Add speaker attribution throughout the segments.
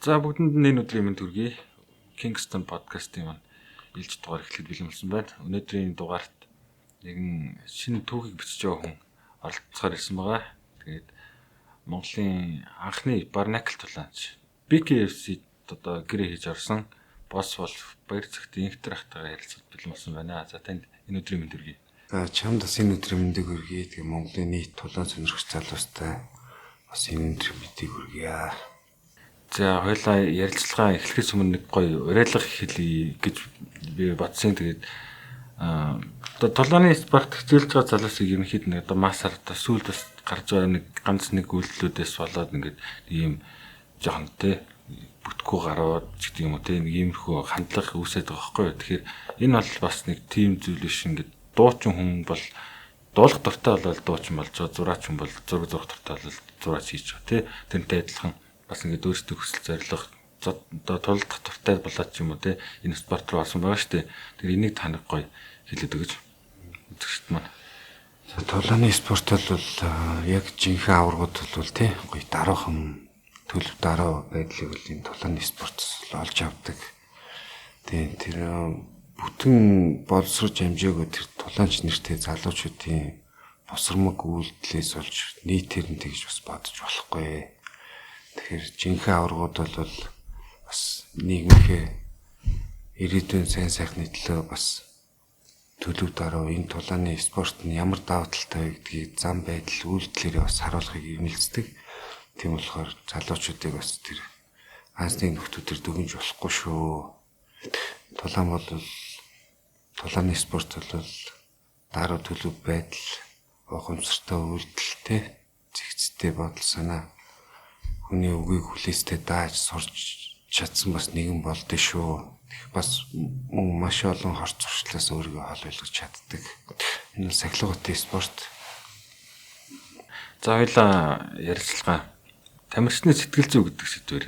Speaker 1: За бүгдэнд энэ өдрийн мэнд хүргэе. Kingston podcast-ийн маань илж дугаар эхлэхэд бэлэн болсон байна. Өнөөдрийн дугаарт нэгэн шинэ түүхийг бичиж байгаа хүн оролцохоор ирсэн байгаа. Тэгээд Монголын анхны Barnacle тулаанч BKFC одоо гэрээ хийж орсон бос бол баяр цагтын инхтер ахтайгаа ярилцах бэлэн болсон байна. За танд энэ өдрийн мэнд хүргэе.
Speaker 2: За чамд бас энэ өдрийн мэндийг хүргэе. Тэгээ Монголын нийт тулаан сонирхогч залуустай бас энэ өдрийн мэндийг хүргэе.
Speaker 1: За хоёлаа ярилцлага эхлэхээс өмнө нэг гоё уриалга хэлье гэж би бодсон. Тэгээд одоо тулааны спорт хичээлж байгаа залуусыг ерөнхийд нэг одоо массаар одоо сүүлд бас гарч байгаа нэг ганц нэг үйлдэлүүдээс болоод ингээд ийм жоохон тэ бүтггүй гарууд ч гэдэг юм уу тэ нэг иймэрхүү хандлага үүсээд байгаа байхгүй юу. Тэгэхээр энэ бол бас нэг тим зүйл биш ингээд дуучин хүн бол дуулах дуртай бол дуучин болж байгаа, зураач хүн бол зураг зурх дуртай бол зураач хийж байгаа тэ тэрнтэй адилхан бас ингээд өөрсдөө хүсэл зорилго одоо тулдах дуртай болоод ч юм уу те энэ спорт руу орсон байгаа шүү дээ. Тэр энийг танах гоё хэлээд өгөөч. Үзэгчд маань.
Speaker 2: За тулааны спорт бол яг жинхэнэ аваргууд бол те гоё дараахан төлөв дараа байдлыг бол энэ тулааны спорт олж авдаг. Тэгээ тэр бүтэн боловсрож амжаагүй тэр тулаанч нэртэй залуучуудын босромог үйлдэлээс болж нийтээр нь тэгж бас бодож болохгүй. Тэгэхээр жинхэнэ аваргууд бол бас нийгмийнхээ ирээдүйн сайн сайхны төлөө бас төлөв дараа энэ тулааны спорт нь ямар давуу талтай вэ гэдгийг зам байдал үйлдэлээрээ бас харуулахыг ирнэлцдэг. Тийм болохоор залуучуудыг бас тэр анхны нөхдүүдээр дүгнж болохгүй шүү. Тулааны спорт бол дараа төлөв байдал, ухамсартай үйлдэлтэй, зэгцтэй бодол санаа хүний үгийг хүлээстэй дааж сурч чадсан бас нэгэн болдөө шүү. Бас маш олон хорц зуршлаас өөрийгөө хол ойлгож чаддаг. Энэ сахилгуутай спорт.
Speaker 1: За хоёлаа ярилцлага тамирчны сэтгэл зүй гэдэг сэдвээр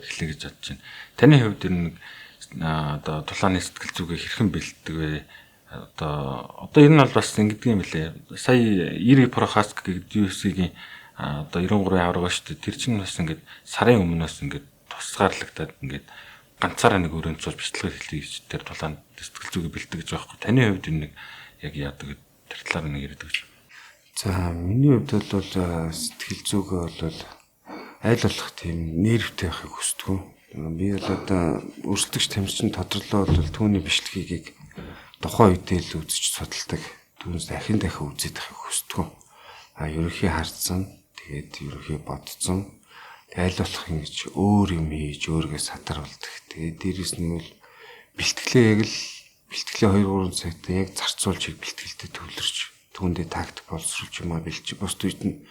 Speaker 1: эхлэе гэж бодож байна. Таны хувьд энэ одоо тулааны сэтгэл зүйгээ хэрхэн бэлддэг вэ? Одоо энэ нь бол бас ингэдэг юм лээ. Сая Ири Прохаск гэдэг UFC-гийн одоо 93 аварга шүү дээ. Тэр чинь бас ингээд сарын өмнөөс ингээд тусгаарлагдаад ингээд ганцаараа нэг өрөөнд цуул бичлэг хэлхий гэж тэр тулаанд сэтгэл зүгээ бэлтгэж байгаа байхгүй. Таны хувьд энэ нэг яг яадаг тэр талаар нэг яриад өгч.
Speaker 2: За миний хувьд бол сэтгэл зүгээ бол аль болох тийм нервтэй байхыг хүсдэг. Би бол одоо өрсөлдөгч тамирчин тодорлоо бол түүний бичлэгийг тухайн үедээ л үзэж судалдаг. Түүнээс дахин үзээд байхыг хүсдэг. Ерөнхий харцсан тэгээд ерөнхий бодцсон аль болох ингэж өөр юм хийж өөргөө сатаруулдаг. Тэгээд дээрэс нь бол бэлтгэлээ 2-3 цагт яг зарцуулж бэлтгэлтэй төвлөрч түүндээ тактик боловсруулж юм бэлч бус үед нь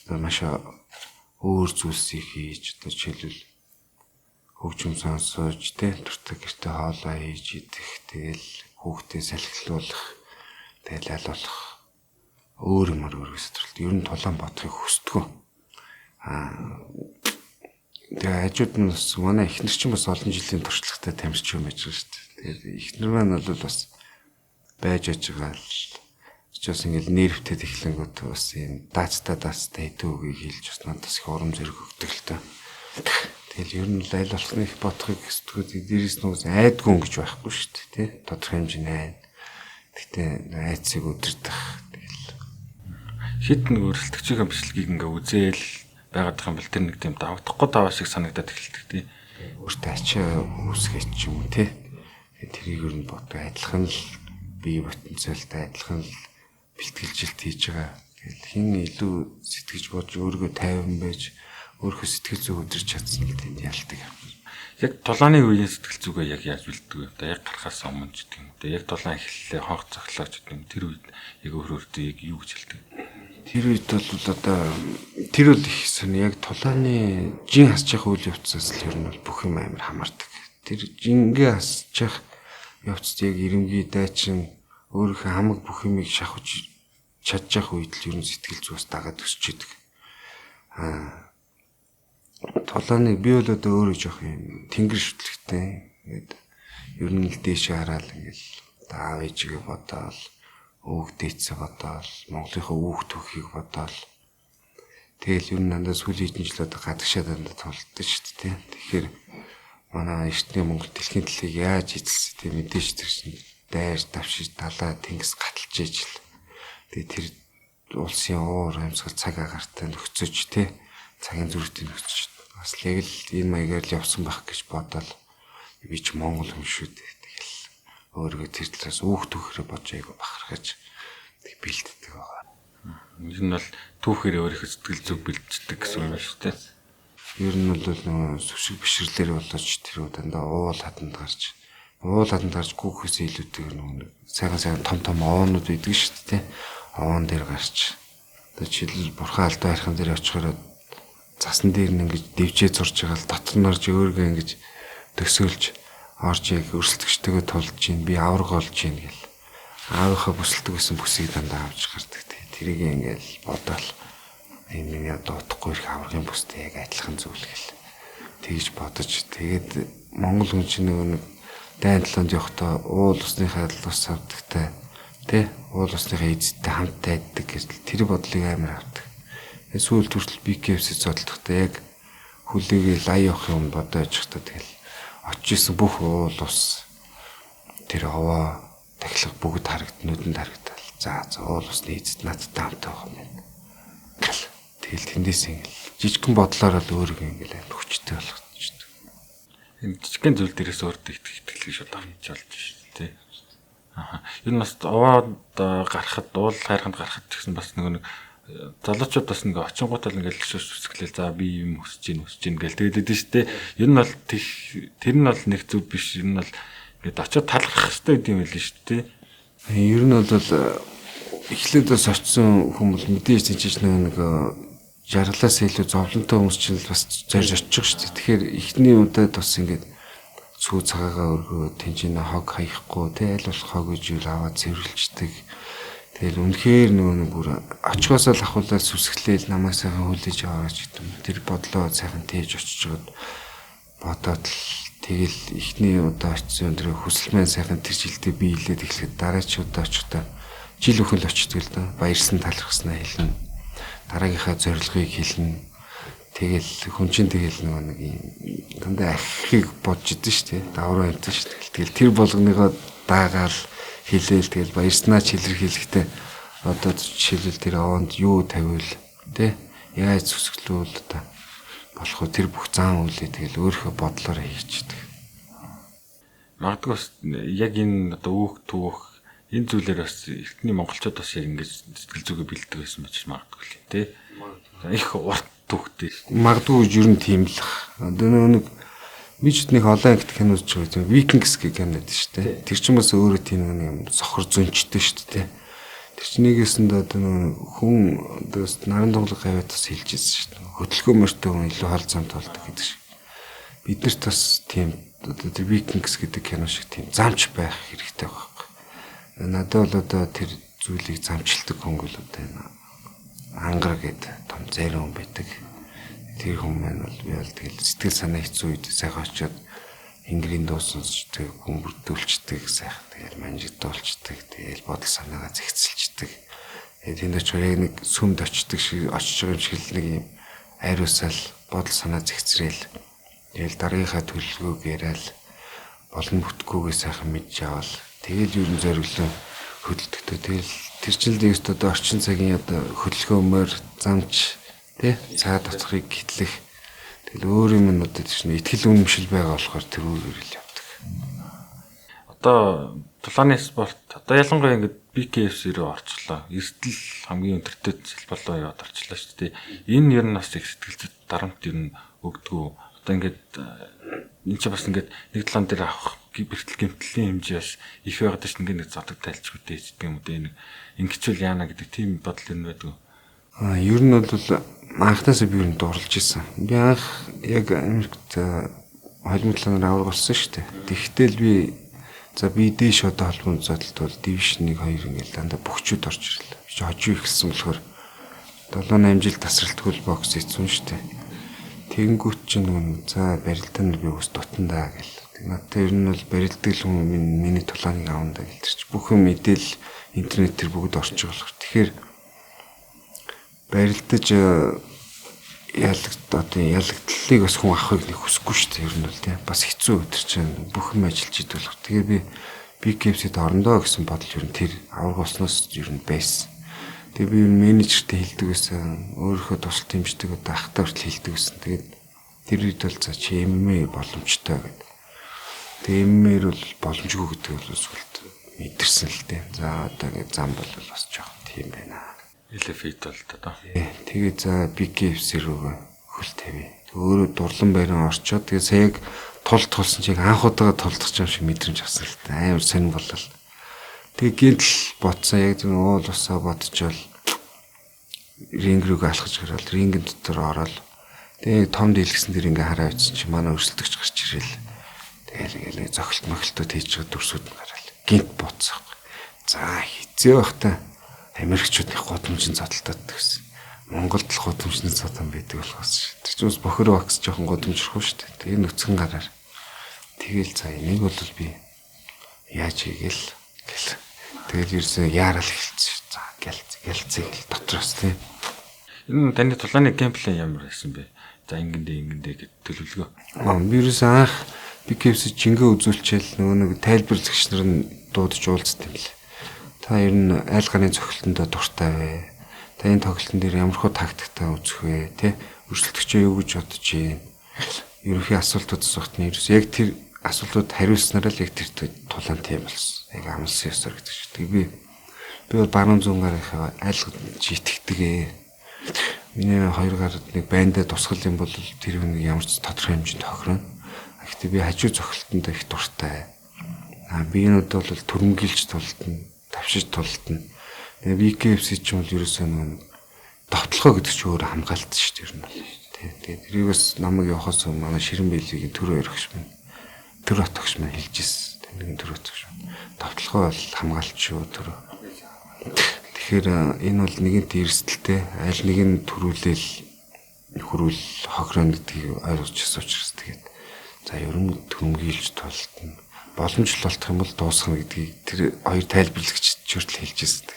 Speaker 2: маш өөр зүйлсийг хийж одоо жишээлбэл хөгжим сонсож дуртай гэртээ хоолоо хийж идэх тэгэл хүүхдээ салхилуулах тэгэл аль болох өөр юмар өөргөө сатруулт. Ер нь тулаан бодохыг хүсдэг. Тэгээ хажууд нь бас манай эхнэр чинь бас олон жилийн туршлагатай тамирчин юм байж байгаа шүү дээ. Тэгээд эхнэр маань бол бас байж байгаа л ч бас ингээл нервтэй тэхлэнгүүд бас юм даацтай хэдүүгийг хэлж бас надаас их урам зориг өгдөг л та. Тэгэл ер нь аль болох нэг бодохыг хүсдэг. Дээрээс нь айдгүй гэж байхгүй шүү дээ. Тэ тодорхой хэмжээний айн. Гэтэ айцыг өдөрдөх.
Speaker 1: Хит нэг өрсөлдөгчийн бичлэгийг ингээ үзээл байгаад байгаа юм бэл тэр нэг тийм давагдахгүй даваа шиг санагдаад эхэлдэг тий.
Speaker 2: Өөртөө ачаа үүсгэж ч юм уу тий. Тэрийг ер нь бодоо адилхан л бие потенциалтай адилхан л бэлтгэлжилт хийж байгаа. Тэгэл хин илүү сэтгэж бодж өөрийгөө тайван байж өөрийнхөө сэтгэл зүй өдөрч чадсан л тэнд ялдаг.
Speaker 1: Яг тулааны үеийн сэтгэл зүгээ яг яаж бэлддэг вэ? Одоо яг гарахаас өмнө ч гэдэг юм. Одоо яг тулаан эхэллээ хонх цохлоо ч гэдэг юм. Тэр үед яг өөртөө яг юу гэж хэлдэг?
Speaker 2: Тэр үед бол одоо тэр үл их сони яг тулааны жин хасчих үйл явцаас л ер нь бол бүх юм амар хамаардаг. Тэр жингээ хасчих явцад яг ирэмгий дайчин өөрийнхөө хамаг бүх юмыг шахаж чадчих үед л ер нь сэтгэл зүйс дагаад өсч идэг. Тулааны би бол одоо өөрөө жоох юм тэнгэр шүтлэгтэй. Ингээд ер нь л дээшээ хараад ингээл аав ээжигээ бодоол өвөг дээдсээ бодоол, Монголынхаа өвөг түүхийг бодоол. Тэгэл ер нь дандаа сүүлийн хэдэн жил одоо гадагшаа дандаа тулддаг шүү дээ. Тэгэхээр манай эртний Монгол дэлхийн төлөгийг яаж эзэлсэн тийм мэдээж тэр чинь дайр давшиж далаа тэнгис гаталж ижил. Тэгээ тэр улсын уур амьсгал цаг агаартай нөхцөж тий цагийн зүрхтийг нөхцөж бас яг л энэ маягаар л явсан байх гэж бодоод би ч Монгол хүн шүү дээ. Тэгэл өөрийгөө тэр талаас өөх түүхрээ бодож айгу бахархаж тэг бэлддэг байгаа.
Speaker 1: Ер нь бол түүхээр өөрийнхөө сэтгэл зүг бэлддэг гэсэн юм шүү дээ.
Speaker 2: Ер нь бол нөгөө сүсэг бишрлэр болооч тэр дандаа уул хатанд гарч гүөхөөс илүүтэйгээр нөгөө сайхан том оонууд байдаг шүү дээ. Оон дээр гарч одоо жишээл бурхан алдаа хархан дээр очихоор засан дээр нь ингэж дэвжээ зурж байгаа л дотор нь орж өөргөө ингэж төсөөлж орж яг өрсөлдөгчтэйгээ тулж чинь би авраг олж чинь гэл аавынхаа бүсэлдэг гэсэн бүсийг дандаа авч гардаг. Тэрийг ингээл бодоол энэ миний одоо утахгүй их аврагын бүстэй яг адилхан зүйл гэл тэгж бодож тэгээд Монгол хүн чинь нэг дайн таланд явахдаа уул усныхаа лус авдагтай тий уул усныхаа эзэдтэй хамтдаа айддаг гэж тэр бодлыг амар авдаг. Сүүл төртөл BKFC зодтолдогтой яг хүлээгээ лай явах юм бодож байхдаа тэгэл очижсэн бүх уул ус тэр овоо тахилга бүгд нүдэнд харагдал. За уул усны эзэд надтай хамтаа байгаа юм байна. Тэгэл тэндээс ингээл жижигхэн бодлоор л өөрийгөө ингээл амар хүчтэй болгочих шүү дээ.
Speaker 1: Энэ жижигхэн зүйл дээрээс өөртөө итгэл шууд авч болж шүү дээ. Ер нь бас овоод гарахад уул хайрханд гарахад гэсэн бас нэг залуучууд бас ингээ очингуудаа ингээл шүсгэлээ за би юм өсөж гин гэл тэгээд шүү дээ. Ер нь бол тэр нь бол нэг зүг биш. Ер нь бол ингээд очиод талархах хэрэгтэй юм байл шүү дээ.
Speaker 2: Ер нь бол эхлээд бас очисон хүмүүс мэдээж тийж нэг жаргалаас илүү зовлонтой хүмүүс чинь бас зорж очих шүү дээ. Тэгэхээр эхний удаад бас ингээд сүү цагаагаа өргөө тэнцэнэ хог хаяхгүй тэ аль болох хог гэж юу аваад цэвэрлждэг. Тэгэл үнэхээр нэг бүр очихоосоо л ахуулаад сүсгэлээл намайг сайхан хүлээж аваач гэдэг юм. Тэр бодлоо сайхан тээж очиж бодоод л тэгэл эхний удаа очисон тэр хүсэлмэн сайхан тэр жилдээ би хилээд эхлэхэд дараач удаа очихдаа жил өхөл очдөг л да. Баярсан талархснаа хэлнэ. Дараагийнхаа зорилгыг хэлнэ. Тэгэл хүн чинь тэгэл нэг юм дандаа ахихыг бодж идэв шүү дээ. Давраа амтсан шүү дээ. Тэгэл тэр болгоныгоо даагаал хэлээл тэгэл баярснаа чилэрхийлэхдээ одоо жишээлбэл тэр овонд юу тавиул тэ яаж зүсгэлүүл одоо болох уу тэр бүх зан үйлээ тэгэл өөрийнхөө бодлороо хийчихдэг.
Speaker 1: Магадгүй бас яг энэ одоо өөх түүх энэ зүйлээр бас эртний монголчууд бас яг ингэж сэтгэл зүгээ бэлддэг байсан байж магадгүй л тий. Их урт түүхтэй.
Speaker 2: Магадгүй ер нь тийм л. Одоо нэг мичд нэг олон ангит киноз ч байгаа. Vikings гэх кино байдаг шүү дээ. Тэр чинь бас өөрөө тийм нэг юм сохор зөнчтэй шүү дээ. Тэр чинь нэгээсэнд одоо хүн одоо нарийн тоглох хавьд бас хэлж ирсэн шүү дээ. Хөдөлгөөн мөртөө хүн илүү хол замд болдог гэдэг шиг. Биднэрт бас тийм одоо тэр Vikings гэдэг кино шиг тийм замч байх хэрэгтэй байхгүй. Надад бол одоо тэр зүйлийг замчилдаг хүн л одоо энэ ангар гэдэг том зарим хүн байдаг. Тэр хүн маань бол би бол тэгэл сэтгэл санаа хэцүү үед сайхан очиод ингрийн дуу сонсч тэг хүмүүрдүүлчдэг сайхан тэгэл манжидуулчдаг тэгэл бодол санаагаа зэгцэлчдэг. Тэнд очихоор яг нэг сүмд очдөг шиг очиж байгаа юм шиг л нэг юм ариусаал бодол санаа зэгцрээл тэгэл дараагийнхаа төлөвлөгөөг яриад болон бүтгүүгээ сайхан мэдж авал тэгэл юу н зориглоо хөдөлтөгтэй тэгэл тэр чинь л дэвст одоо орчин цагийн одоо хөдөлгөөнөөр замч тий цаа доцохыг гитлэх тэгэл өөр юм нь одоо тийм ихтгэл үнэмшил байгаа болохоор тэр үгээр л явдаг.
Speaker 1: Одоо тулааны спорт одоо ялангуяа ингээд BKFC рүү орчлоо. Эртэл хамгийн өндөртэй салбар руу яваад орчлоо шүү дээ. Энэ ер нь бас их сэтгэл дарамт ер нь өгдөгөө. Одоо ингээд энэ ч бас ингээд нэг талан дээр авах бэртэл гэмтлийн хэмжээ бас их байгаад шүү дээ. Нэг зодог тайлчгүй дээ гэдэг юм уу. Нэг ингэчүүл яана гэдэг тийм бодол ер нь байдаг.
Speaker 2: Ер нь бол анхнаасаа би ер нь дурлж исэн. Би анх яг Америкт холимтланаар авраг болсон шүү дээ. Тэгтэл би дээш одоо холбооны зодолт бол дивишн 1 2 ингээл дандаа бөхчүүд орж ирлээ. Би ч хожуу ихсэн болохоор 7-8 жил тасралтгүй бокс хийсэн шүү дээ. Тэнгүүт чинь за барилдаан би ус дутандаа гэл. Надад ер нь бол барилдаг хүн миний тулааныг авандаа гэлтэрч бүх юм мэдээл интернет төр бүгд орж байгаа болохоор тэгэхээр барилдаж ялагдлалыг бас хүн авахыг нэг хүсэхгүй шүү дээ. Ер нь бол тийм бас хэцүү өдөр чинь бүх юм ажиллаж идэл болох. Тэгээ би BKFC-д орондоо гэсэн бодол ер нь тэр аврагсноос ер нь байсан. Тэгээ би менежертэй хэлдэг байсан. Өөрийнхөө тусалт хэмждэг одоо ахтай хүртэл хэлдэг байсан. Тэгээд тэр үед бол за чи MMA боломжтой гэдэг. Тэгээ MMA-эр бол боломжгүй гэдэг бол сүлд мэдэрсэн л дээ. За одоо ингэ зам бол бас жоохон тийм байна.
Speaker 1: Элефит бол одоо.
Speaker 2: Тэгээ за BKFC рүү хөл тавь. Өөрөө дурлан байран орчоод тэгээ сая яг тулсан чиг анх удаага тулдах юм шиг мэдрэмж авсан л та. Амар сонир болол. Тэгээ гинтл ботсон яг тийм уул усаа бодчихвол ринг рүү алхаж гэрэл рингийн дотор ороод тэгээ том дийлгсэн дэр ингээ хараа үзсэн чи манай өрсөлдөгч гарч ирэл. Тэгэл ингээл зохилт мохилтод хийж байгаа дүрсүүд нь гараал. Гинт ботсон. За хизээ бах та Америкчуудын гудамжийн зодтолтод гэсэн. Монголд л гудамжны зодон байдаг болохоос. Тэр чинь бас бохор вакс жоохон гудамжрахгүй шүү дээ. Тэгээ нүцгэн гараар. Тэгэл за энийг бол би яаж хийгээл гэл. Тэгэл ерөөсөө яарал эхэлсэн. За гэлцээ дотроос тийм.
Speaker 1: Энэ таны тулааны геймплей ямар байсан бэ? За ингэндээ гэд төлөвлөгөө.
Speaker 2: Би ерөөсөө анх BKFC жингээ үзүүлчихэл нөгөө нэг тайлбарлагч нар нь дуудаж уулзсан юм лээ. Та ер нь айл ганы цохилтондоо дуртай вэ? Та энэ тоглолтын дээр ямар хөө тактиктай үзэх вэ? Тэ? Өрсөлдөгчөө юу гэж бодож байна? Ерөнхий асуултууд асуухт нь ерөөс яг тэр асуултууд хариулснараа л яг тэр тулаан тийм болсон. Яг амлсан ёсоор гэдэг чинь. Тэг би бол баруун зүүн гарынхаа айл житгэдэг. Миний хоёр гард нэг байндаа тусгал юм бол тэр нэг ямар ч тодорхой хэмжээнд тохирно. Гэхдээ би хажуу цохилтонд их дуртай. Би энэд бол төрмгийлж тултна, тавшиж тултна. BKFC ч юм бол ерөөсөө нэг довтлохоо гэдэг чинь өөр хамгаалт шүү дээ. Тэгээд тэрийг бас намайг явахаас манай Ширэн Бэлгийн төр өргөж минь төр отогч минь хэлжсэн. Тэнийг төр отогч. Довтлохоо бол хамгаалт шүү төр. Тэгэхээр энэ бол нэгэнт эрсдэлтэй аль нэг нь төрүүлэл хөрвөл хохирон гэдгийг ойлгочихсон учраас тэгээд за ерөн төмгийлж толтно. Боломжлолтох юм бол дуусгах гэдгийг тэр хоёр тайлбарлагч хүртэл хэлжсэн.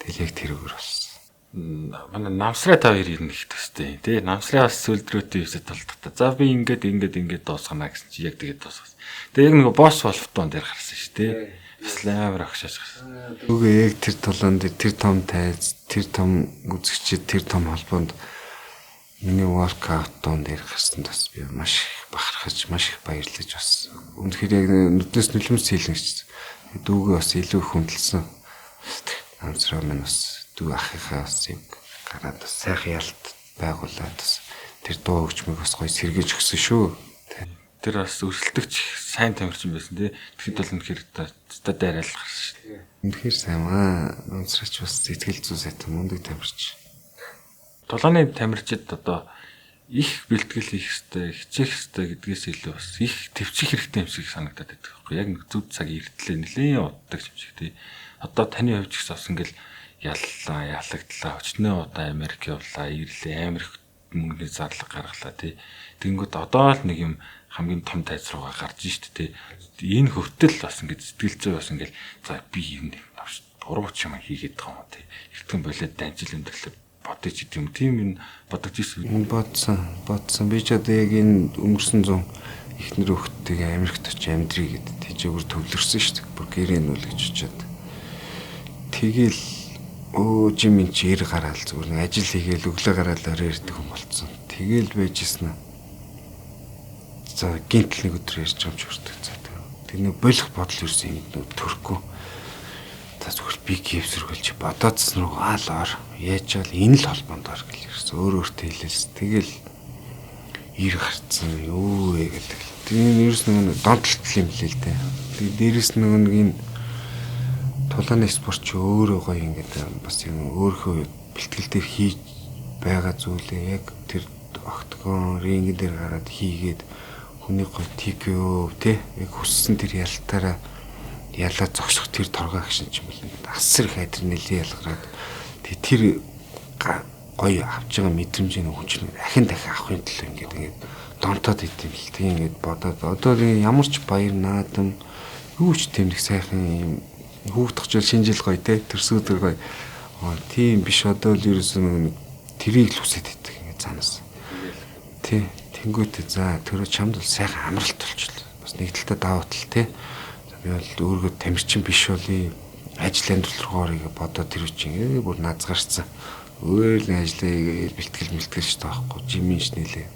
Speaker 2: Тэгэл яг тэрүүгээр болсон.
Speaker 1: Манай намсраа та хоёр ирнэ гэх төстэй. Тэ намсраа бас сүлдрөөтэй юусаа толдохтой. За би ингээд дуусгана гэсэн чи яг тэгээд дуусгасан. Тэгээ яг нэг босс волфтон дээр гарсан шүү дээ. Исламаар агшааж гарсан.
Speaker 2: Үгүй яг тэр тулаан дээр тэр том тайз, тэр том үзэгчид, тэр том холбоонд миний воркаутон дээр гарсан бас би маш их бахархаж, маш их баярлаж бас. Үнэхээр яг нүднээс нүлэмс хийлгэж дүүгээ бас илүү их хүндэлсэн. Амсраа минь бас дүү ахихаа бас яг гараад бас сайхан ялт байгуулад бас тэр дуу хөгжмийг бас гоё сэргээж өгсөн шүү.
Speaker 1: Тэр бас өрсөлдөгч сайн тамирчин байсан тий. Тэгэхэд бол үнэхээр та дайраал гарсан шүү.
Speaker 2: Үнэхээр сайн аа. Амсраач бас сэтгэл зүй сайтай мундаг тамирчин.
Speaker 1: Тулааны тамирчид одоо их бэлтгэл хийх хэрэгтэй, хичээх хэрэгтэй гэдгээс илүү бас их төвчих хэрэгтэй юм шиг санагдаад байдаг байхгүй яг нэг зөв цаг эртлээ нэлээд уддаг юм шиг тий. Одоо таны хувьд ч гэсэн ингээл яллаа, ялагдлаа, өчнөө удаа Америк явлаа, ирлээ, Америк мөнгөний зарлага гаргалаа тий. Тэнгүүд одоо л нэг юм хамгийн том тайз руугаа гарч штэ тий. Энэ хөвтөл бас ингээд сэтгэл зүй бас ингээл за би юм урууч юм хийгээд байгаа юм тий. Эртхэн болоод данжил өндөрлөө бодож идэв юм. Тийм энэ бодож ирсэн.
Speaker 2: Бодсон. Би ч одоо яг энэ өнгөрсөн 100 ихнэр хөхтэйгээ Америкт очиж амьдрий гэдэг тийжээр төвлөрсөн шүү дээ. Бүр гэрэн үл гэж очиод. Тэгэл жимэн чи ир гараал зүгээр нэг ажил хийгээл өглөө гараал орой ирдэг хүн болцсон. Тэгэл байжсэн. За гинтл нэг өдөр ярьж байгаа юм ч хүрдэг. Тэр нэг болох бодол юусэн юм төрөхгүй. Зүгээр BKFC рүү бодоодс руу аалаар яачаал энэ л холбоонд ор гэл ерөөс өөртөө хэлээс тэгэл ир гарцсан юу вэ гэдэг. Тэгээ ерөөс нэг донтолтол юм лээ л дээ. Тэгээ дээрэс нэг энэ тулааны спорт ч өөрөө гоё ингээд бас юм өөрийнхөө бэлтгэл дээр хийж байгаа зүйлээ яг тэр октогон ринг дээр гараад хийгээд хүний гоё TKO тий яг хүссэн тэр ялтаараа ялаа зогсох тэр торгоо агшин ч юм бол асар их адреналин ялгараад тэр гоё авч байгаа мэдрэмжийн хүчин дахин авахын төлөө ингээд донтоод идэв л тийм ингээд бодоод одоо ямар ч баяр наадам юу ч тэмдэг сайхан юм Хүүхдэх жил шинэ жил гоё те төрсөдөр гоё. Тийм биш одоо л ерөөсөн тэрийг л хүсэж байдаг ингэ цаанаас. Тий. Тэнгүүтээ за төрөө чамд бол сайхан амралт болчихлоо. Бас нэг талдаа даваа тал те. Би бол өөргөө тамирчин биш болъё. Ажил амьдрал руугаар ингэ бодоод тэр үчиг бүр наазгарцсан. Өөр нэг ажлаа бэлтгэж таахгүй жиминч нэлээ.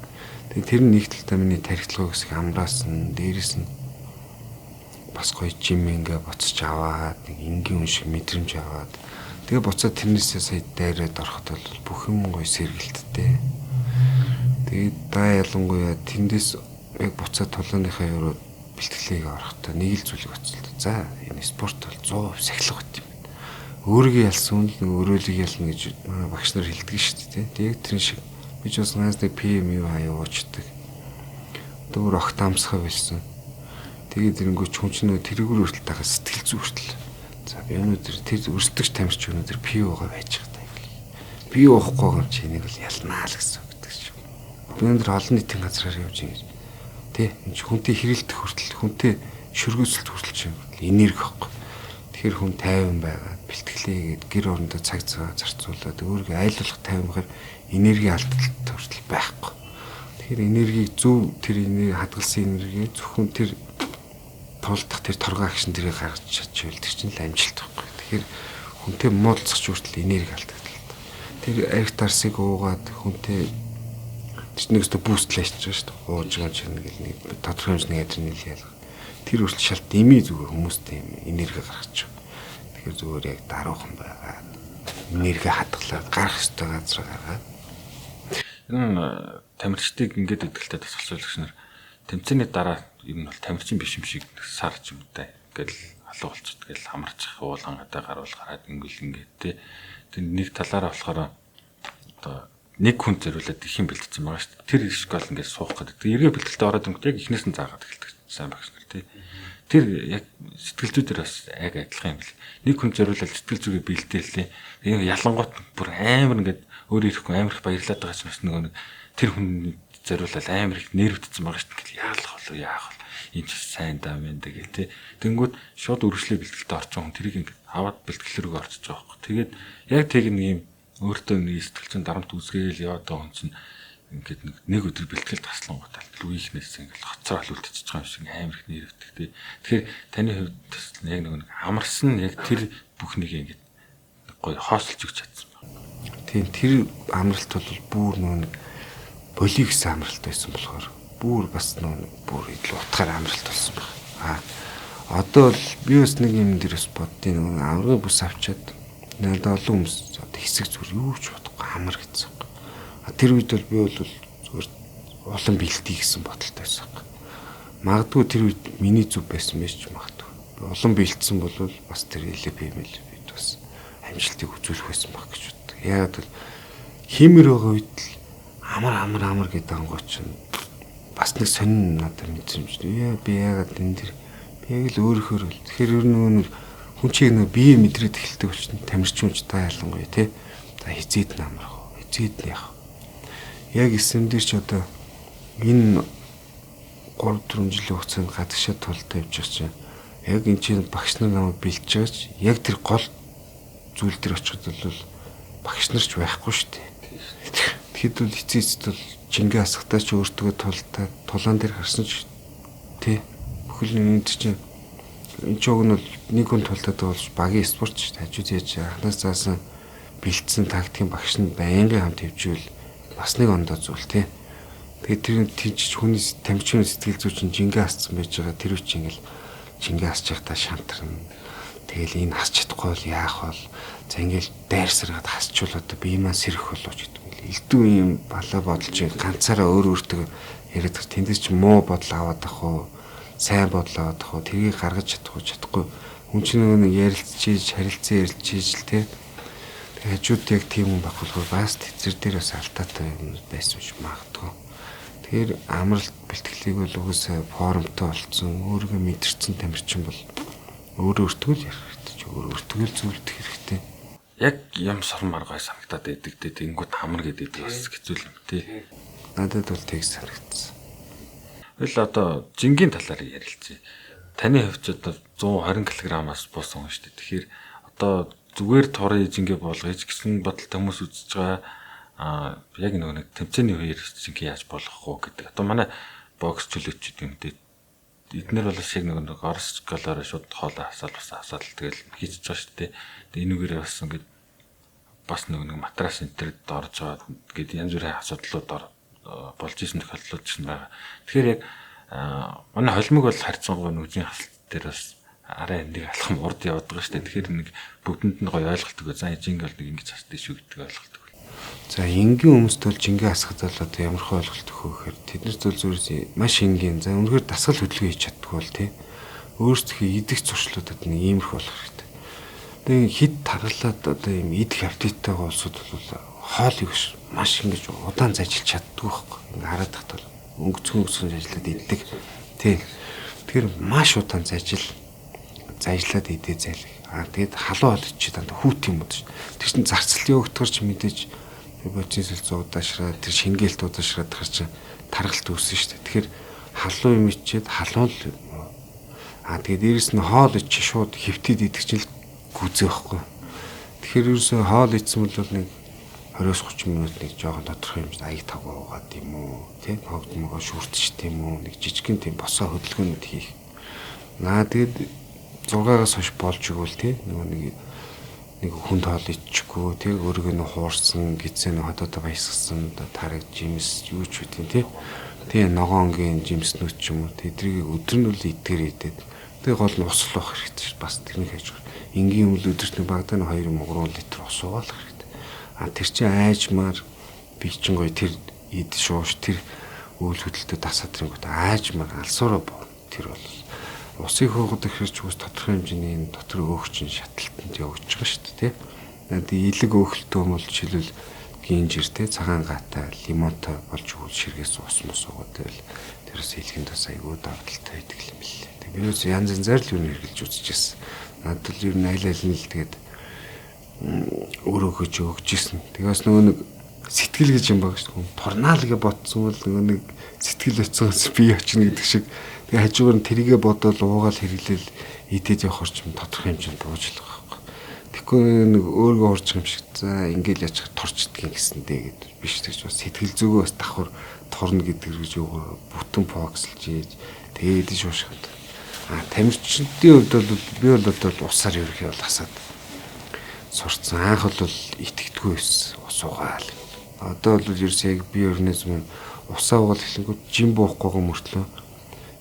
Speaker 2: Тэгээ тэр нэг талдаа миний тархитлагыг хэсэг амраасан. Дээрээс нь бас гоё жим ингээ буцаж аваад нэг энгийн хүн шиг мэдрэмж аваад тэгээ буцаад тэрнээсээ сая дайраад ороход бол бүх юм гоё сэргэлттэй. Тэгээд даа ялангуяа тэндээс яг буцаад толооныхаа евро бэлтгэлийг орохдоо нэг л зүйлийг боцолтой. За энэ спорт бол 100% сахилга бат юм. Өөрийгөө ялсан үл нэг өрөөлийг ялна гэж манай багш нар хэлдэг шүү дээ. Тэгээд тэр шиг би ч бас наастай PM юу аяа уучдаг. Дөөр огт амсгаа билсэн. Тэгээд эрэнгөө хүнчнөө тэрүүгээр хүртэл тахаа сэтгэл зүй хүртэл. За би өнөөдөр тэр өрсөлдөгч тамирч өнөөдөр PO-гоо байж байгаа юм. Би уухгүй юм чи энийг л ялнаа л гэсэн гэдэг ч юм. Би өнөөдөр олон нийтийн газраар явж ингэж тий энэ хүнтэй хэрэлдэх хүртэл хүнтэй шүргөөсөлт хүртэл ч юм энерги واخгүй. Тэгэхээр хүн тайван байгаа бэлтгэлээгээд гэр орондоо цаг цагаа зарцуулаад өөрийгөө айлуулах тайвангаар энерги алдалт хүртэл байхгүй. Тэгэхээр энергийг зөв тэр энерги хадгалсан энерги зөвхөн тэр тулдах тэр торгоо акшн тэрийг гаргаж чадчихвал тэр чинь л амжилт байхгүй. Тэгэхээр хүнтэй муудалцах хүртэл энерги алдагдал. Тэр арх тарсыг уугаад хүнтэй нэгсдэ бустлаач байгаа шүү дээ. Ууж байгаа чинь нэг тодорхой хэмжээний адреналин ялгаа. Тэр хүртэл шал дэмий зүгээр хүмүүстэй энерги гаргаж байгаа. Тэгэхээр зүгээр яг даруухан байгаа. Энерги хадгалаад гарах ёстой газар гаргаад.
Speaker 1: Энэ тамирчдыг ингээд өгдөлтэй тасгалжуулагч нар тэмцээний дараа ер нь бол тамирчин биш юм шиг сарч юм даа. Ингээл алга болчиход тэгэл хамарчих уулан гадаа гаруул гараад ингээд те. Тэр нэг талаараа болохоор одоо нэг хүн зориулаад их юм бэлдсэн байгаа шүү дээ. Тэр школ ингээд суух гэдэг. Эргээ бэлтгэлтэй ороод ирэнгүүт яг эхнээс нь заагаад эхэлдэг сайн багш нар тий. Тэр яг сэтгэл зүй дээр бас яг адилхан юм бэл. Нэг хүн зориулаад сэтгэл зүйгээ бэлдээлээ. Энэ ялангуут бүр амар ингээд өөр ирэхгүй амар их баярлаад байгаа ч бас нөгөө тэр хүн зориулаад амар их нервдсэн байгаа шүү дээ. Яалах болов яах вэ? Энд ч сайн даа мэн дээ тий. Тэнгүүд шууд үргэлжлээ бэлтгэлтэй орчин хүн тэрийг ингээд аваад бэлтгэл рүү орчиж байгаа байхгүй. Тэгээд яг тэг нэг юм өөртөө нэг сэтгэл зүйн дарамт үзгээл яваад байгаа хүн чинь ингээд нэг өдөр бэлтгэл таслангууд лүихнээс ингээд хоцрол үлдчихэж байгаа юм шиг амар их нэрвдэг тий. Тэгэхээр таны хувьд яг нэг амарсан яг тэр бүхнийг ингээд гоё хоосолж өгч чадсан байна.
Speaker 2: Тийм тэр амралт бол бүр нэг боли гэсэн амралт байсан болохоор бүр бас нэг бүр илүү утгаар амралт болсон байна. Одоо бол би бас нэг юм дээр бас боддیں۔ Нэг аврагын бүс авчаад надад олон хүмүүс одоо хэсэг зүгээр юу ч бодохгүй амар гэсэн. Тэр үед бол би бол зүгээр улам бэлтий гэсэн бодолтой байсан. Магадгүй тэр үед миний зүв байсан байж магадгүй. Би улам бэлтсэн бол бас тэр эле бимэл бид бас амжилтыг үзүүлэх байсан баг гэж боддог. Яг бол химэр байгаа үед л амар гэдэг ангууд чинь бас нэг сонин надад мэдэрч байна. Би яагаад энэ тэр би яг л өөрөөр л тэгэхээр ер нь хүн чинь нэг бие мэдрээд эхэлдэг болчихно. Тамирчинч та ялангуяа тий. За хизээд намрах уу? Хизээд нь яах? Яг эсэмдэр ч одоо энэ 3-4 жилийн хугацаанд гадагшаа тултай явж байгаа чинь яг энэ чинь багш нар намайг бэлдэж байгаач яг тэр гол зүйл дээр очиход бол багш нар ч байхгүй шүү дээ. Тэгэхэд бол эцээцэд бол жингээ асахтаа ч өөртөө тултай тулаан дээр гарсан ч тий. Бүхэл нэг чинь энэ ч уг нь бол нэг хүн тултаад болж багийн спорт ч хажууд яаж анханаас заасан бэлдсэн тактикийн багш нь байнгын хамт хөвжүүл бас нэг ондоо зүйл тий. Тэгээд тэр тийч хүний тамирчны сэтгэл зүй чинь жингээ асцсан байж байгаа тэр үуч ингээл жингээ асч явахдаа шантарна. Тэгэл энэ асч чадахгүй бол яах вэ? За ингээл дайрсараад хасчвал одоо би юмаа сэрэх болооч гэдэг. Элдв юм балаа бодолж ганцаараа өөртөө яриад тэндээс ч муу бодол аваад ах уу? Сайн бодол аваад ах уу? Тэрийг гаргаж чадахгүй. Хүн чинь нэг ярилцчиж, харилцан ярилцчиж л тий. Хажууд яг тийм хүн багуулгаар бас тэзэр дээр бас алдаатай юм байсан ч магадгүй. Тэгэхээр амралт бэлтгэлийг бол угсаа форумтой болцсон, өөрийгөө мэдэрсэн тамирчин бол өөртөө л ярих хэрэгтэй. Өөртөө л зөвлөдөх хэрэгтэй.
Speaker 1: Яг юм сормар гой санагдаад байдаг дээ. Тэнгүүд хамар гэдэг бас хэцүү юм тий.
Speaker 2: Надад бол тэг санагдсан.
Speaker 1: Тэгэл одоо жингийн талаар ярилцъя. таны хувьд ч одоо 120 кг-аас буусан шүү дээ. Тэгэхээр одоо зүгээр турын жингээ болгоё гэсэн бодолтой хүмүүс үзэж байгаа яг нэг тэмцээний үеэр жингээ яаж болгох вэ гэдэг. Одоо манай бокс чөлөөчд юм дээ. Эднэр бол шиг нэг орос скалаар шууд хоолой хасаал тэгэл хийчихэж байгаа шүү дээ. Тэгээ энүүгээрээ бас ингээд бас нэг матрас энтерд орж байгаа гэдэг янз бүрийн асуудлууд болж исэн тохиолдлууд ч байна. Тэгэхээр яг манай холимог бол харьцангуй нүжийн хасалт дээр бас арай нэг алхам урд яваад байгаа шүү дээ. Тэгэхээр нэг бүгдэнд нь гоё ойлголт өгөө. За жинг бол нэг ингэж хасдаг шүү гэдэг ойлголт өгөө.
Speaker 2: За энгийн хүмүүст бол жингээ хасахад бол одоо ямар их ойлголт өгөх вэ гэхээр тэднэрт бол зүгээр маш энгийн. За үнэхээр дасгал хөдөлгөөн хийж чаддаг бол тий. Өөрсдөө идэх зуршлуудад нэг иймэрхүү болох хэрэгтэй. Тэгээ хит таргалаад одоо ийм идэх аппетиттайгаа улсууд бол хоолыг маш ингэж удаан зажилж чаддгүй байхгүй. Ингээ хараад тахтал өнгөцгөн ажиллаад иддэг. Тий. Тэгэхээр маш удаан зажлаад идээ зайлг. Тэгээд халуун од чи дандаа хүүт юм уу. Тэр чин зарцалт явагдахар чи мэдээж бодисэл зуудашраа тэр шингээлт удаашраад тахар чи таргалт үүснэ шүү дээ. Тэгэхээр халуун юм ичээд халуун л тэгээд дээрэс нь хоол ичи шууд хөвтөд идэх чинь л гүзээ байхгүй. Тэгэхээр ерөөсөө хоол ицсэн бол нэг 20-30 минут нэг жоохон тодорхой хэмжээнд аяг тав уугаад юм уу тий хогд могоо шүртэж тийм үү нэг жижигхэн тийм босоо хөдөлгөөнүүд хийх. Тэгээд 6-аас хойш болж игэл тий нэг хүнд хоол иччихгүй тий өөрийгөө нь хуурсан гизээ нь хотоодоо баясгасан тариг жимс юу ч үгүй тий ногоонгийн жимснүүд ч юм уу тэдрийг өдөр нь үл идгээр идээд тэг гол нь ус лох хэрэгтэй бас тэрнийг хийж байгаа. Энгийн үл өдөрт нэг багадаа 2-3 литр ус уугаал хэрэгтэй. Тэр чинь аажмаар би чинь гоё тэр ид шууш тэр үйл хөдлөлтөд дасаад ирэнгүүт аажмаар алсуураа боо. Тэр бол усыг хөөгд ихэрч үс тодорхой хэмжээний дотор өөгчин шаталтанд явж байгаа шүү дээ тий. Тэгээд илэг өөхөлтөө бол жишээлбэл гинжир тий цагаан гаатай лимонтой болж өгвөл ширгээс ус мус уугаад байвал тэрээс хэлхэнд бас айгүй давталтай байдаг юм билээ. Тэгээд би үз янз янзаар л юу нэргэлж үзчихсэн. Надад л юу айл нь л тэгээд өөрөө өгчээсэн. Тэгээс нөгөө нэг сэтгэл гэж юм баг шүү дээ. Торнаал гэж ботсон бол нөгөө нэг сэтгэл өцсөнс би очно гэдэг шиг. Тэгээ хажуугаар нь тэрийгэ бодоод уугаал хэрэглээл идээд явах орчим тодорхой хэмжээнд буужлах байхгүй. Тэгэхгүй нэг өөргөө урж юм шиг за ингээл яачих торчдгийг гэсэндээ гэдэг биш тэгж бас сэтгэл зүгөө бас давхар торно гэдэг гэж бүтэн фокуслж ийж тэгээд шуушхад. Тамирчдын хувьд бол би бол одоо усаар ерөөхий бол хасаад сурцсан. Анх бол итгэдэггүй байсан. Ус уугаал. Одоо бол ерөөсөө яг би организм усаа уугаал хэлэнгүүт жим буухгүйгээ мөртлөө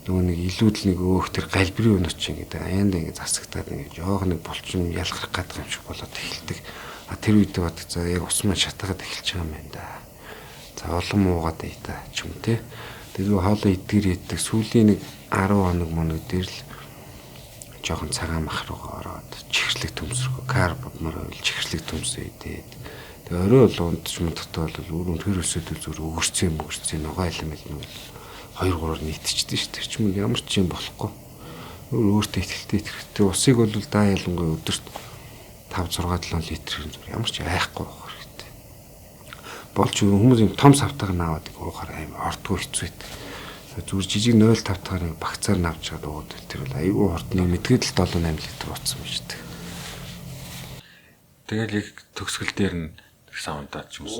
Speaker 2: нөгөө нэг илүүдл нэг өөх тэр галбирын өнөч ингээд аянд ингээд засагтаад ингээд жоох нэг булчин ялгарх гэдэг юм шиг болоод эхэлдэг. Тэр үед бод за яг ус маань шатаагаад эхэлж байгаа юм байна да. За олон уугаад ий та ч юм те. Тэр хоолой идгэр иддэг сүүлийн нэг 10 хоног моног дээр л жоохон цагаан мах руугаа ороод чихрлэг төмсрөх карб мөрөөл чихрлэг төмсөө идээд тэгээ орой бол унтж модтой бол өөр өсөдөл зүр өгөрцөө ногоо элемент нь 2-3 нийтчихдээ шүү. Тэр ч юм ямар ч юм болохгүй. Өөртөө ихтэй хэрэгтэй. Усыг бол даа ялангуяа өдөрт 5-6-7 литрийн зүр ямар ч айхгүй байх хэрэгтэй. Болж хүмүүс юм том савтайг наваад уухаар аим ордгүй хэцүү байт. Зүгээр жижиг 0.5 таар багцаар навж чад ууд тэр бол аюу хурдны мэдгээд л 7-8 литр ууцсан байж таг. Тэгэл яг төгсгөл дээр нь саундаа ч юм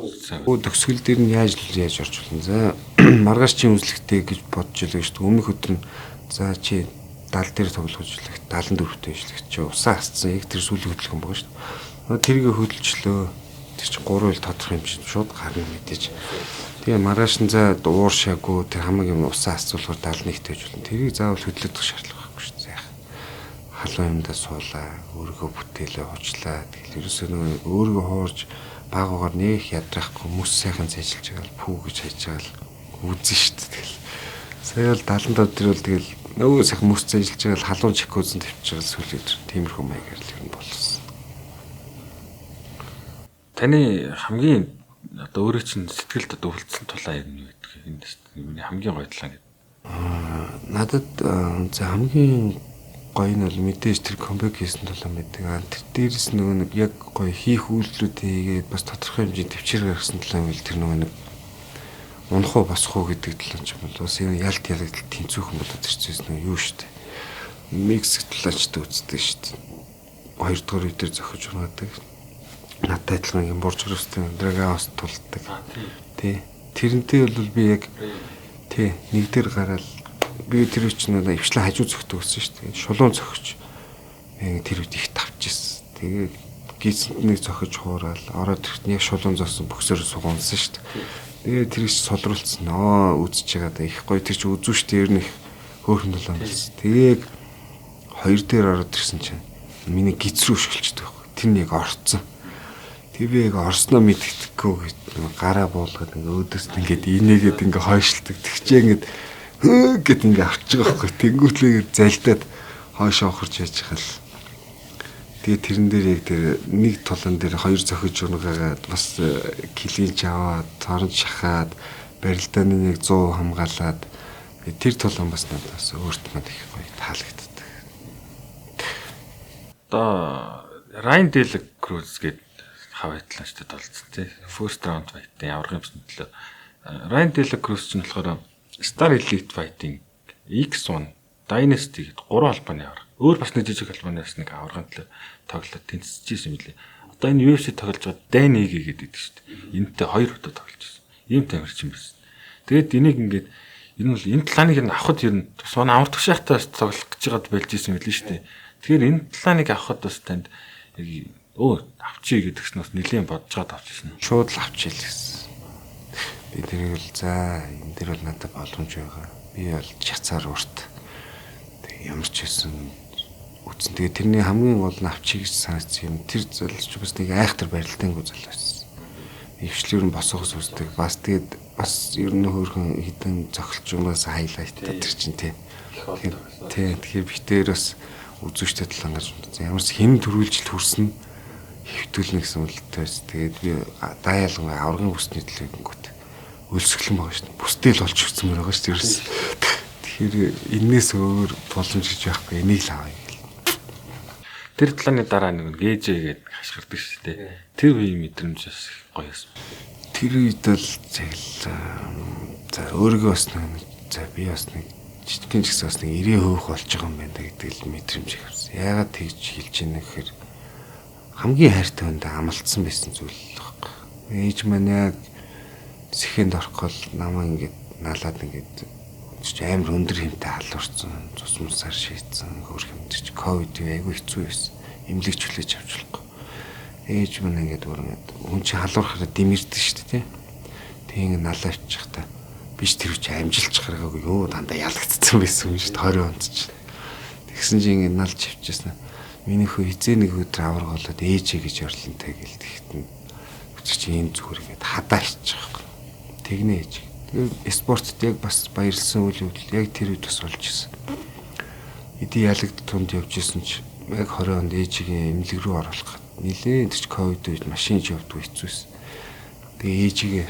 Speaker 2: уу. Төгсгөл дээр нь яаж орж болно. За маргааш чи үзлэгтэй гэж бодож илээ шүү дээ. Өмнөх өдөр нь за чи 70 дээр тоглож үзлэгт 74-тэй ишлэгт чи усаа хасцсан. Яг тэр сүүлийн хөдөлгөөн байгаа шүү дээ. Тэрийг хөдөлчлөө. Тэр чи 3 ил тодорхой хэмжээнд шууд гарна мэдээж. Тэгээ маргааш нь за уур шаагүй тэр хамаг юм усаа хасцуулахаар 71-тэй гэж болно. Тэрийг заавал хөдлөдөх шаардлага байхгүй шүү дээ. Халуун юмдаа суулаа, өөрийгөө бүтээлээ хучлаа. Тэгэл ерөөсөө нөгөө өөрийгөө хуурж багуугаар нэх ядрахгүй мөс сайхан цэжилж байгаа л пүү гэж хайж байгаа л үзэн штт тэгэл. Сая л 70 тэр бол тэгэл нөгөө сайхан мөс цэжилж байгаа л халуун чекозон тавьчих байгаа сүлээд тиймэрхүү маягаар л юм болсон. Таны хамгийн одоо өөрөө чинь сэтгэлд өвлцсөн тулаа юм юу гэдэг энэ хамгийн гоё талаа гэдэг. Надад за хамгийн гоё нь бол мэдээж тэр комбек хийсэн тулаа мэддэг. Тэр дээрс нөгөө нэг яг гоё хийх үйлдэлүүд хийгээд бас тодорхой хэмжээнд төвчээр гаргасан тулаа үйл тэр нөгөө нэг унах уу босох уу гэдэг талаа ч юм бол бас энэ ялт ялагдал тэнцүүхэн болоод ирчихсэн нь юу штэ. Мексик талаачтай үздэг шүү дээ. 2 дугаар үедээ зохиж унаадаг. Надад адилхан юм борж хөрөстэй Драгавас тулдаг. Тий. Тэрнтэй бол би яг тий нэг дээр гараад би тэр үчнээ ивчлэн хажуу зөхдөг гэсэн шүү дээ. Шулуун зөхөж. Яг тэр үед их тавчижсэн. Тэгээд гизэнд нэг зохиж хуурал ороод ирэхэд яг шулуун зоосон бөксөр сугуунсан шүү дээ. Тэгээд тэр их солруулсан. Үзэж байгаа да их гоё тэр чи үзүү шүү дээ. Ер нь их хөөрхөн дулаан байсан. Тэгээд 2 дээр ороод ирсэн чинь миний гиз рүү шүлчдэг байхгүй. Тэр нэг орцсон. Тэг би яг орсноо мэддэхгүй гэд гараа буулгаад ингээ өөдөөс ингээд инээгээд ингээ хойшлдог. Тэгчээ ингээд гэд ингээ авч байгаа байхгүй. Тэнгүүтлээ залдаад хойшоо хурж яж хал. Тэгээ тэрэн дээр яг тэр нэг тулан дээр 2 зохиж унагаагаад бас килинч аваад, цорон шахаад, барилдааны нэг 100 хамгаалаад тэр тулан бас надад бас өөрт манд их гоё таалагддаг.
Speaker 1: Одоо Ryan De La Cruz гээд хаваатлаачтай толцсон тий. First round fight-ийн аврагын бүсний төлөө. Ryan De La Cruz ч нь болохоор Star Elite Fighting X1 Dynasty гээд 3 холбооны авраг. Өөр бас нэг жижиг холбооноос нэг аврагын төлөө тоглоод тэнцэжсэн юм лээ. Одоо энэ UFC тоглож байгаа Danny гэдэг шүү дээ. Энэтэй 2 удаа тоглож байсан. Ийм тамирчин байсан. Тэгээд энийг ингээд энэ бол энэ талааныг нь авахд ер нь сууна амар тушаахтай тоглох гэж байгаад болж исэн мэт л шүү дээ. Тэгэхээр энэ талааныг авахд бас танд авчий гэдгснээс нэлийн бодож гад авчихсан.
Speaker 2: Шууд л авчил гэсэн. Би тэрийг л за энэ дэр бол надад боломж байгаа. Би бол чацаар урт. Тэг ямар ч байсан үтсэн. Тэгээ тэрний хамгийн гол нь авчий гэж санагдсан юм. Тэр залж бас нэг айхтар барилдаангүй зал байсан. Ивчлэр нь босоохос үздэг. Бас тэгээд бас ер нь хөөрхөн хитэн зохилч юмас хайлайттай тэр чинь тий. Тэгэхээр битээр бас үзүүштэй талангаж ямар ч хэн төрүүлжил хүрсэн хөвтүүлнэ гэсэн үлдээс тэгээд би даяалан аврагын бүсний төлөвөнгөт өлсгөлэн байгаа шүү дээ. Бүстэл болж өгсөн мөр байгаа шүү дээ. Тэгэхээр энээс өөр боломж гэж байхгүй энийг л авъя гэл.
Speaker 1: Тэр талааны дараа нэг гээжээ гээд хашгирдаг шүү дээ. Тэр үеийн мэдрэмж бас гоё байсан.
Speaker 2: Тэр үед л за өөрийгөө бас нэг за би бас нэг жижигхэн ч гэсэн бас нэг 90% болж байгаа юм байна гэдэг л мэдрэмж авсан. Яагаад тэгж хэлж ийнэ гэхээр хамгийн хайртай хүндээ амлалтсан байсан зүйл л байхгүй. Ээж маань яг сэхэнд орохгол намаа ингээд налаад ингээд амар өндөр хэмтэй халуурсан, цус мусаар шийдсэн, хөрх хэмтэж ковид айгүй хэцүү байсан. Эмнэлэгч хүлээж авч болохгүй. Ээж маань ингээд хүн чи халуурахаараа дэмэрдэн шүү дээ. Тэг ингээд налаавчих та биш тэр үчи амжилж гаргаагүй юу дандаа ялагдсан байсан юм шүү дээ 20 онд ч. Тэгсэн чинь ингээд налж авчихсан. Миний хөө хизээ нэг өдөр авраг болоод ээжээ гэж орлонтой гэлтэхэд нь чи энэ зүгээр ингээд хадаа иччих байхгүй. Тэгнэ ээж. Тэгээ спортт яг бас баярлсан үйл явдал яг тэр үед бас болж исэн. Эдийн ялагдт тунд явж исэн чи яг 20 онд ээжигээ эмнэлэг рүү оруулах. Нилээн тэр ковид үед машин явдгүй хэцүүс. Тэгээ ээжигээ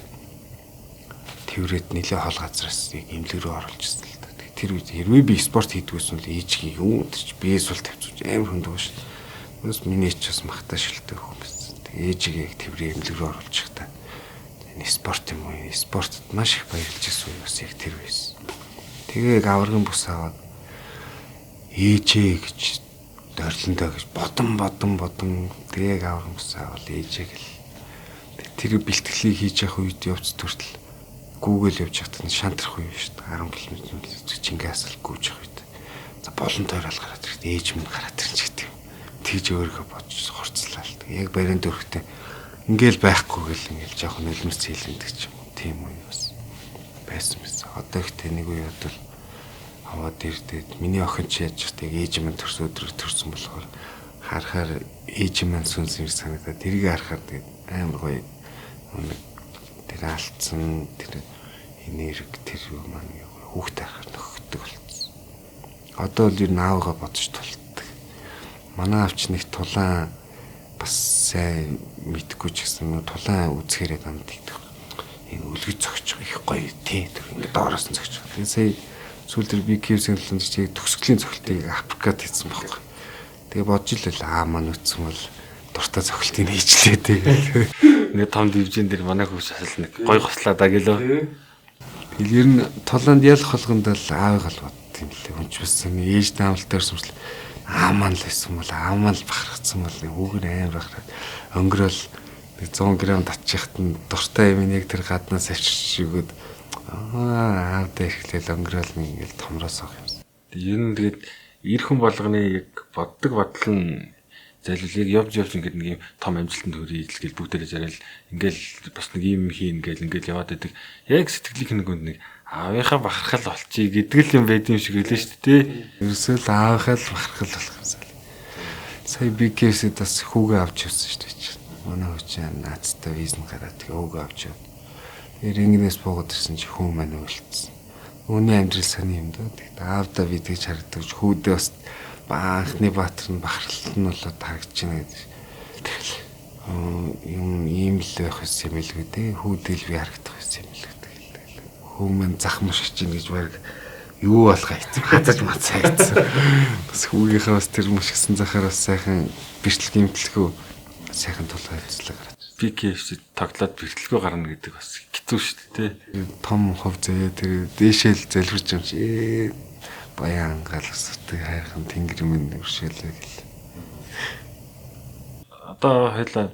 Speaker 2: тэрвэрэд нилээ хол газраас яг эмнэлэг рүү оруулж ирсэн л да. Тэр үед хэрвээ би спорт хийдгүйсэн л ээжигээ юу гэж бээс бол тавьчих амар хүнд байгаа шүү. Бас миний ч бас махтаа шилдэг хүн байсан. Тэгээ ээжигээ яг тэрвэрээ эмнэлэг рүү оруулчих та. Энэ спорт юм уу? Спортод маш их баярлж ирсэн юм бас яг тэр байсан. Тэгээ аврагын бус аваад ээжээ гэж дойрлондоо гэж бодон тэгээ аврагын бус аваад ээжээ гэл. Тэр бэлтгэлийг хийж явах үед явц төртөл Google явж хатан шантрах үе шүү дээ. 10 км Чингээс л гүйж явах үед. За болон тойрол гараад ирэхэд ээж минь гараад ирж гэдэг юм. Тэгж өөрийгөө бодож хорцлаа л. Яг барин дөрөхтэй ингээл байхгүй гэл ингээл жоохон нулимс цэлэндэг ч юм уу. Тийм үе бас байсан байсан. Одоо их тэнийг үе бодвол аваад ирдээд миний охин ч яаж чад ээж минь төрс өдрөг төрсөн болохоор харахаар ээж минь сүнс юм санагдаад тэрийг харахаар тэгээд амар гоё тэр алдсан тэр энерги тэр маань хүүхдээ харахаар нөхөдөг болсон. Одоо л юу наавгаа бодож тултдаг. Манай авч нэг тулаан бас сайн мэдгүй ч гэсэн тулаан үзэхээрээ гамддаг. Энэ үлгэж зогч их гоё тий тэр ингээд доороос нь зогч. Тэгээ сая сүүл тэр би кевсийн төлөнд төгсгөлийн цогцолтыг Африкад хийсэн байхгүй. Тэгээ бодж илээ маань үтсэн бол дуртай цогцолтыг хийчлээ тэгээ. Нэг том дивжин дээр манай хөвс асал нэг гоё гослаа да гэлөө. Ер нь толонд ялах болгонд л аавыг л бод. юм лээ. Өнч бас ээж даамалтай ирсэмжлээ. Аамаа л байсан бол аамаа л бахархсан бол хүүг нь амар бахархаад өнгөрөөл 100 г татчихт нь дуртай юм яг тэр гаднаас авчирч өгөөд аавдаа ихлээл өнгөрөөл ингээл томроос авах юм.
Speaker 1: Ер нь тэгээд эр хүн болгоны яг боддог бодол нь зайлуулыг явж ингээд нэг юм том амжилтанд хүрээ идэл бүгдээрээ зарайл ингээл бас нэг юм хийн ингээл яваад байдаг. Яг сэтгэлийн нэг аавынхаа бахархал болчих гэдэг л юм байд юм шиг хэлээ шүү дээ.
Speaker 2: Ерөөсөө л аавынхаа л бахархал болох юмсаа. Сая BKS-д бас хүүгээ авч явсан шүү дээ. Манай хүчин наацтай визн гараад тэгээ хүүгээ авч яваад. Рингнээс буугаад ирсэн чи хүү маань өлтсөн. Үүний амьдрал сони юм даа. Тэгээд аавда би тэгж харагдаж хүүдээ бас анхны баатар нь бахархалт нь болоод харагдаж байна гэдэг. Тэгэл юм ийм л байх юм билгүй дээ. Хүүдэл би харагдах байсан юм л гэдэг. Хүмүүс захмаш чинь гэж баг юу болох айц хазаж мацаа айц. Бас хүүгийнхээ бас тэр мушгсан захаар бас сайхан бэртэл гимтлэхүү сайхан тулгай ажиллаа гараад.
Speaker 1: BKFC тоглоод бэртэлгүй гарна гэдэг бас хэцүү шүү дээ.
Speaker 2: Том хов заяа тэр дээшэл залхирч юм чи баян галстай хайрхан тэнгэр минь өршөөлөө гэл.
Speaker 1: Одоо хоёлаа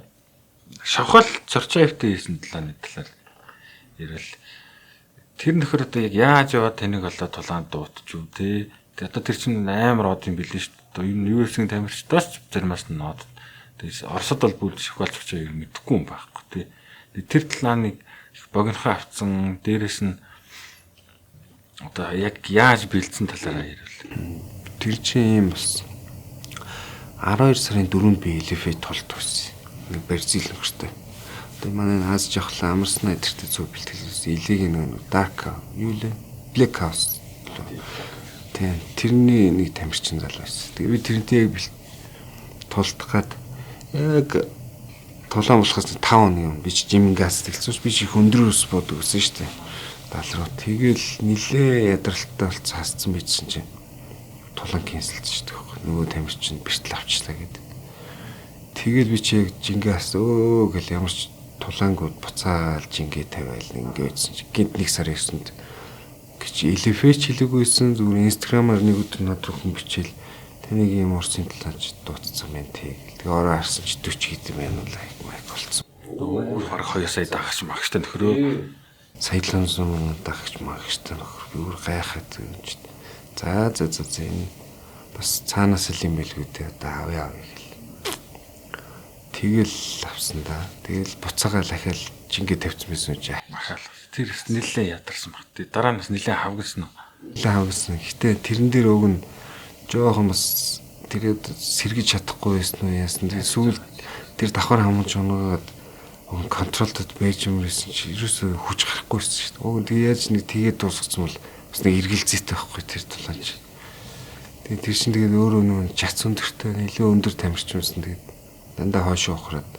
Speaker 1: шавхал цорчоо хөвтэй хийсэн талааны талаар ярил. Тэр нөхөр одоо яг яаж яваад таныг олоо тулаанд дуутч юу те. Тэгээ одоо тэр чинь амар од юм билээ шүү дээ. Юу юусэн тамирчдаас заримаас нь од. Тэгээс Оросд бол бүр шавхалч очоо ер нь мэдэхгүй юм байхгүй те. Тэр талааныг богинохоо авцсан дээрэс нь одоо яг яаж бэлдсэн талаараа ярил.
Speaker 2: Тэр чинь юм болсон. 12 сарын 4-нд би элефэт толт байсан. Нэг Бразил нөхөртэй. Одоо манай Аз жахлаа амарснаа эдэртэй зөв бэлтгэлээс элийг нэг dark юу лээ black house. Тийм тэрний нэг тамирчин зал байсан. Тэгээ би тэрнтэй яг тулдах гад яг тулаан болохоос 5 хоног юм. Би чи жимгаас тэлцүүс би чи их өндөр ус бод өгсөн шүү дээ. Далруу тэгэл нилээ ядралтай болцсон хасцсан байжсэн чинь тулаан кэнселж шүү дээ. Нөгөө тамирчин бэртэл авчлаа гэдэг. Тэгэл би чи яг жингээс гэл ямар ч тулаангууд буцаал жингээ тавиал ингээдсэн чи гинт нэг сар ирсэнд гэж элефэч хэлэгүйсэн зүгээр инстаграмаар нэг өдөр надад хүн бичээл таныг ийм урсын талаач дуудсан байна тий. Тэгээ ороо харсан чи 40 хэдэн байна уу лайк майк болцсон.
Speaker 1: Бараг 2 сая дагч магчтай нөхрөө
Speaker 2: саядлан сум дагч магчтай нөхөр би өөр гайхаад юм чи. За энэ бас цаанаас л юм байлгүй дээ одоо авъя гэл. Тэгэл авсан да. Тэгэл буцаагаа лахиал жингээ тавьсан байсан чи.
Speaker 1: Махаал. Тэр нэлээ ядарсан баг. Дараа нь нэлээ хавгсан уу?
Speaker 2: Нэлээ хавгсан. Гэтэ тэрэн дээр өг нь жоохон бас тэр сэргэж чадахгүй байсан уу яасан. Тэгээ сүүл тэр давхар хамж унаад контролдод байж юм байсан чи ерөөсөө хүч гарахгүй байсан шүү дээ. Өг нь тэгээ яаж нэг тэгээд дуусгацсан бол бас нэг эргэлзээтэй байхгүй тэр тулаач. Тэгээ тэр чинь тэгээд өөрөө нөө чац өндөртэй нэлээ өндөр тамирчсан тэгээд дандаа хойшоо ухраад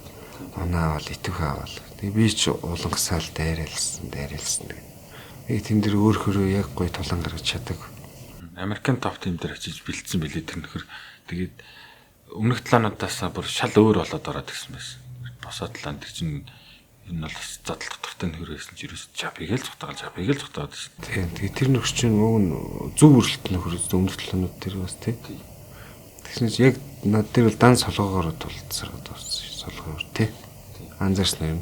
Speaker 2: оноо авал итвэх авал. Тэгээ би ч улангасаал дайралсан. Тэгээ тэн дээр өөрхөрөө яг гоё тулаан гаргаж чаддаг.
Speaker 1: Америкийн топ тим дээр очиж бэлдсэн билээ тэр нөхөр. Тэгээд өмнөх талаануудаас бүр шал өөр болоод ороод ирсэн байсан. Босоо талаан тэр чинь энэ бол задлах дуртай нөхөр байсан ч ерөөс жабыг л цогтоогоо байсан.
Speaker 2: Тэгээ тэр нөхөр чинь өг зөв өрөлт нөхөр өмнөх талаанууд тэр бас тий. Тэгснээс яг над дээр бол дан солгоогоор тулцсараад болсон солгоор тий. Анзаарсан юм.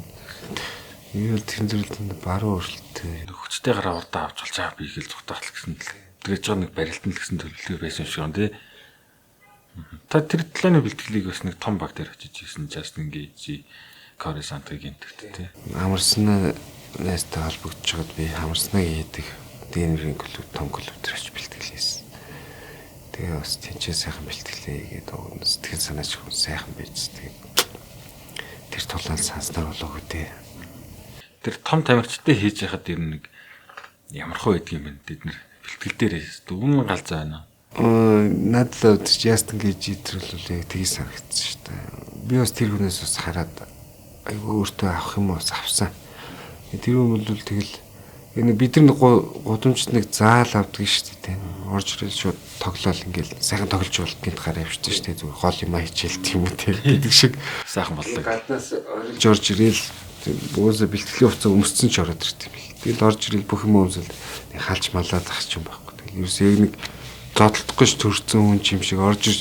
Speaker 2: Юу л тэн зэрэлтэнд баруун өрөлттэй.
Speaker 1: Хүчтэй гараа урдаа авч болж байгаа би их л цогтоогох гэсэн л тэгэж байгаа нэг барилтанд л гэсэн төлөвлөгөө байсан шиг юм тий. Та тэр талааны бэлтгэлийг бас нэг том баг дээр очиж хийсэн Justin Gage, Coruscant-ийн гэмтэгт тий. Амарснаас холбогдож байгаад би хамарснаа хийдэг Denver-ийн клуб том клуб дээр очиж бэлтгэлээсэн. Тэгээ бас тэнцээ сайхан бэлтгэлээ гэдэг өгнө сэтгэл санаач хүн сайхан байж тэгээ тэр тулаан санснаар болоогүй дээ. Тэр том тамирчтай хийж яхад ер нь нэг ямар хөө байдаг юм бэ? Тэд нэр бэлтгэл дээр дүүн галзаа байна.
Speaker 2: Надлаа Justin Gage тэр бол яг тгий санагдсан шүү дээ. Би бас тэр хүнээс бас хараад айгүй өөртөө авах юм бас авсан. Тэр хүн бол тэгэл бид нар гудамжт нэг заал авдаг шүү дээ. Орж ирэл шууд тоглоал ингээл сайхан тоглож бол гинт гараа явчихсан шүү дээ. Зүгээр гол юм хичээл тийм үү гэдэг шиг
Speaker 1: сайхан боллоо.
Speaker 2: Гаднаас орж ирэл бөөсө бэлтгэлийн хувцас өмссөн ч ороод ирт юм бэл. Тэгэл орж ирэл бүх юм өмсөл халж малаад ах ч юм байхгүй. Тэгэл ерөөс яг нэг зодтолдохгүй төрсэн хүн юм шиг орж ирж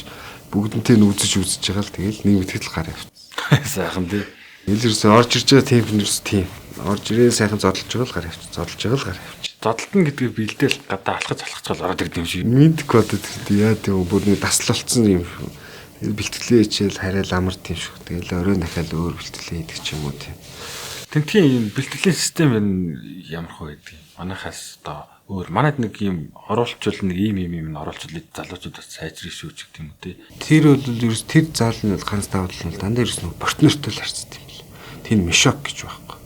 Speaker 2: бүгднтэй нь үзэж байгаа л тэгэл нэг мэтгэл гараа явчихсан.
Speaker 1: Сайхан тий.
Speaker 2: Илэрсэн орж ирж байгаа тийм хүмүүс тийм. Орж ирээ сайхан зодтолж байгаа л гараа явчих. Зодтолж байгаа л гараа явчих.
Speaker 1: Зодтолтно гэдгийг бэлдээл гадаа алхаж ороод ирд юм шиг.
Speaker 2: Мэдгүй одоо яа тийм бүр нэг таслалцсан юм шүү. Бэлтгэлээ хичээл хараа ламар тийм шүү. Тэгэл орой дахиад өөр бэлтгэлээ хийдэг ч юм уу тийм.
Speaker 1: Тэнтгийн юм бэлтгэлийн систем нь ямар хөө гэдэг юм. Манайхаас одоо өөр манайд нэг юм оруулчвал нэг ийм оруулчвал залуучуудаас сайжрах шүү ч гэдэг юм уу тий.
Speaker 2: Тэр бол ерөөс тэр заал нь бол ганц давтал нь дандаа ерөөс нэг партнертай л харьцдаг юм бэл. Тэр мишок гэж байхгүй.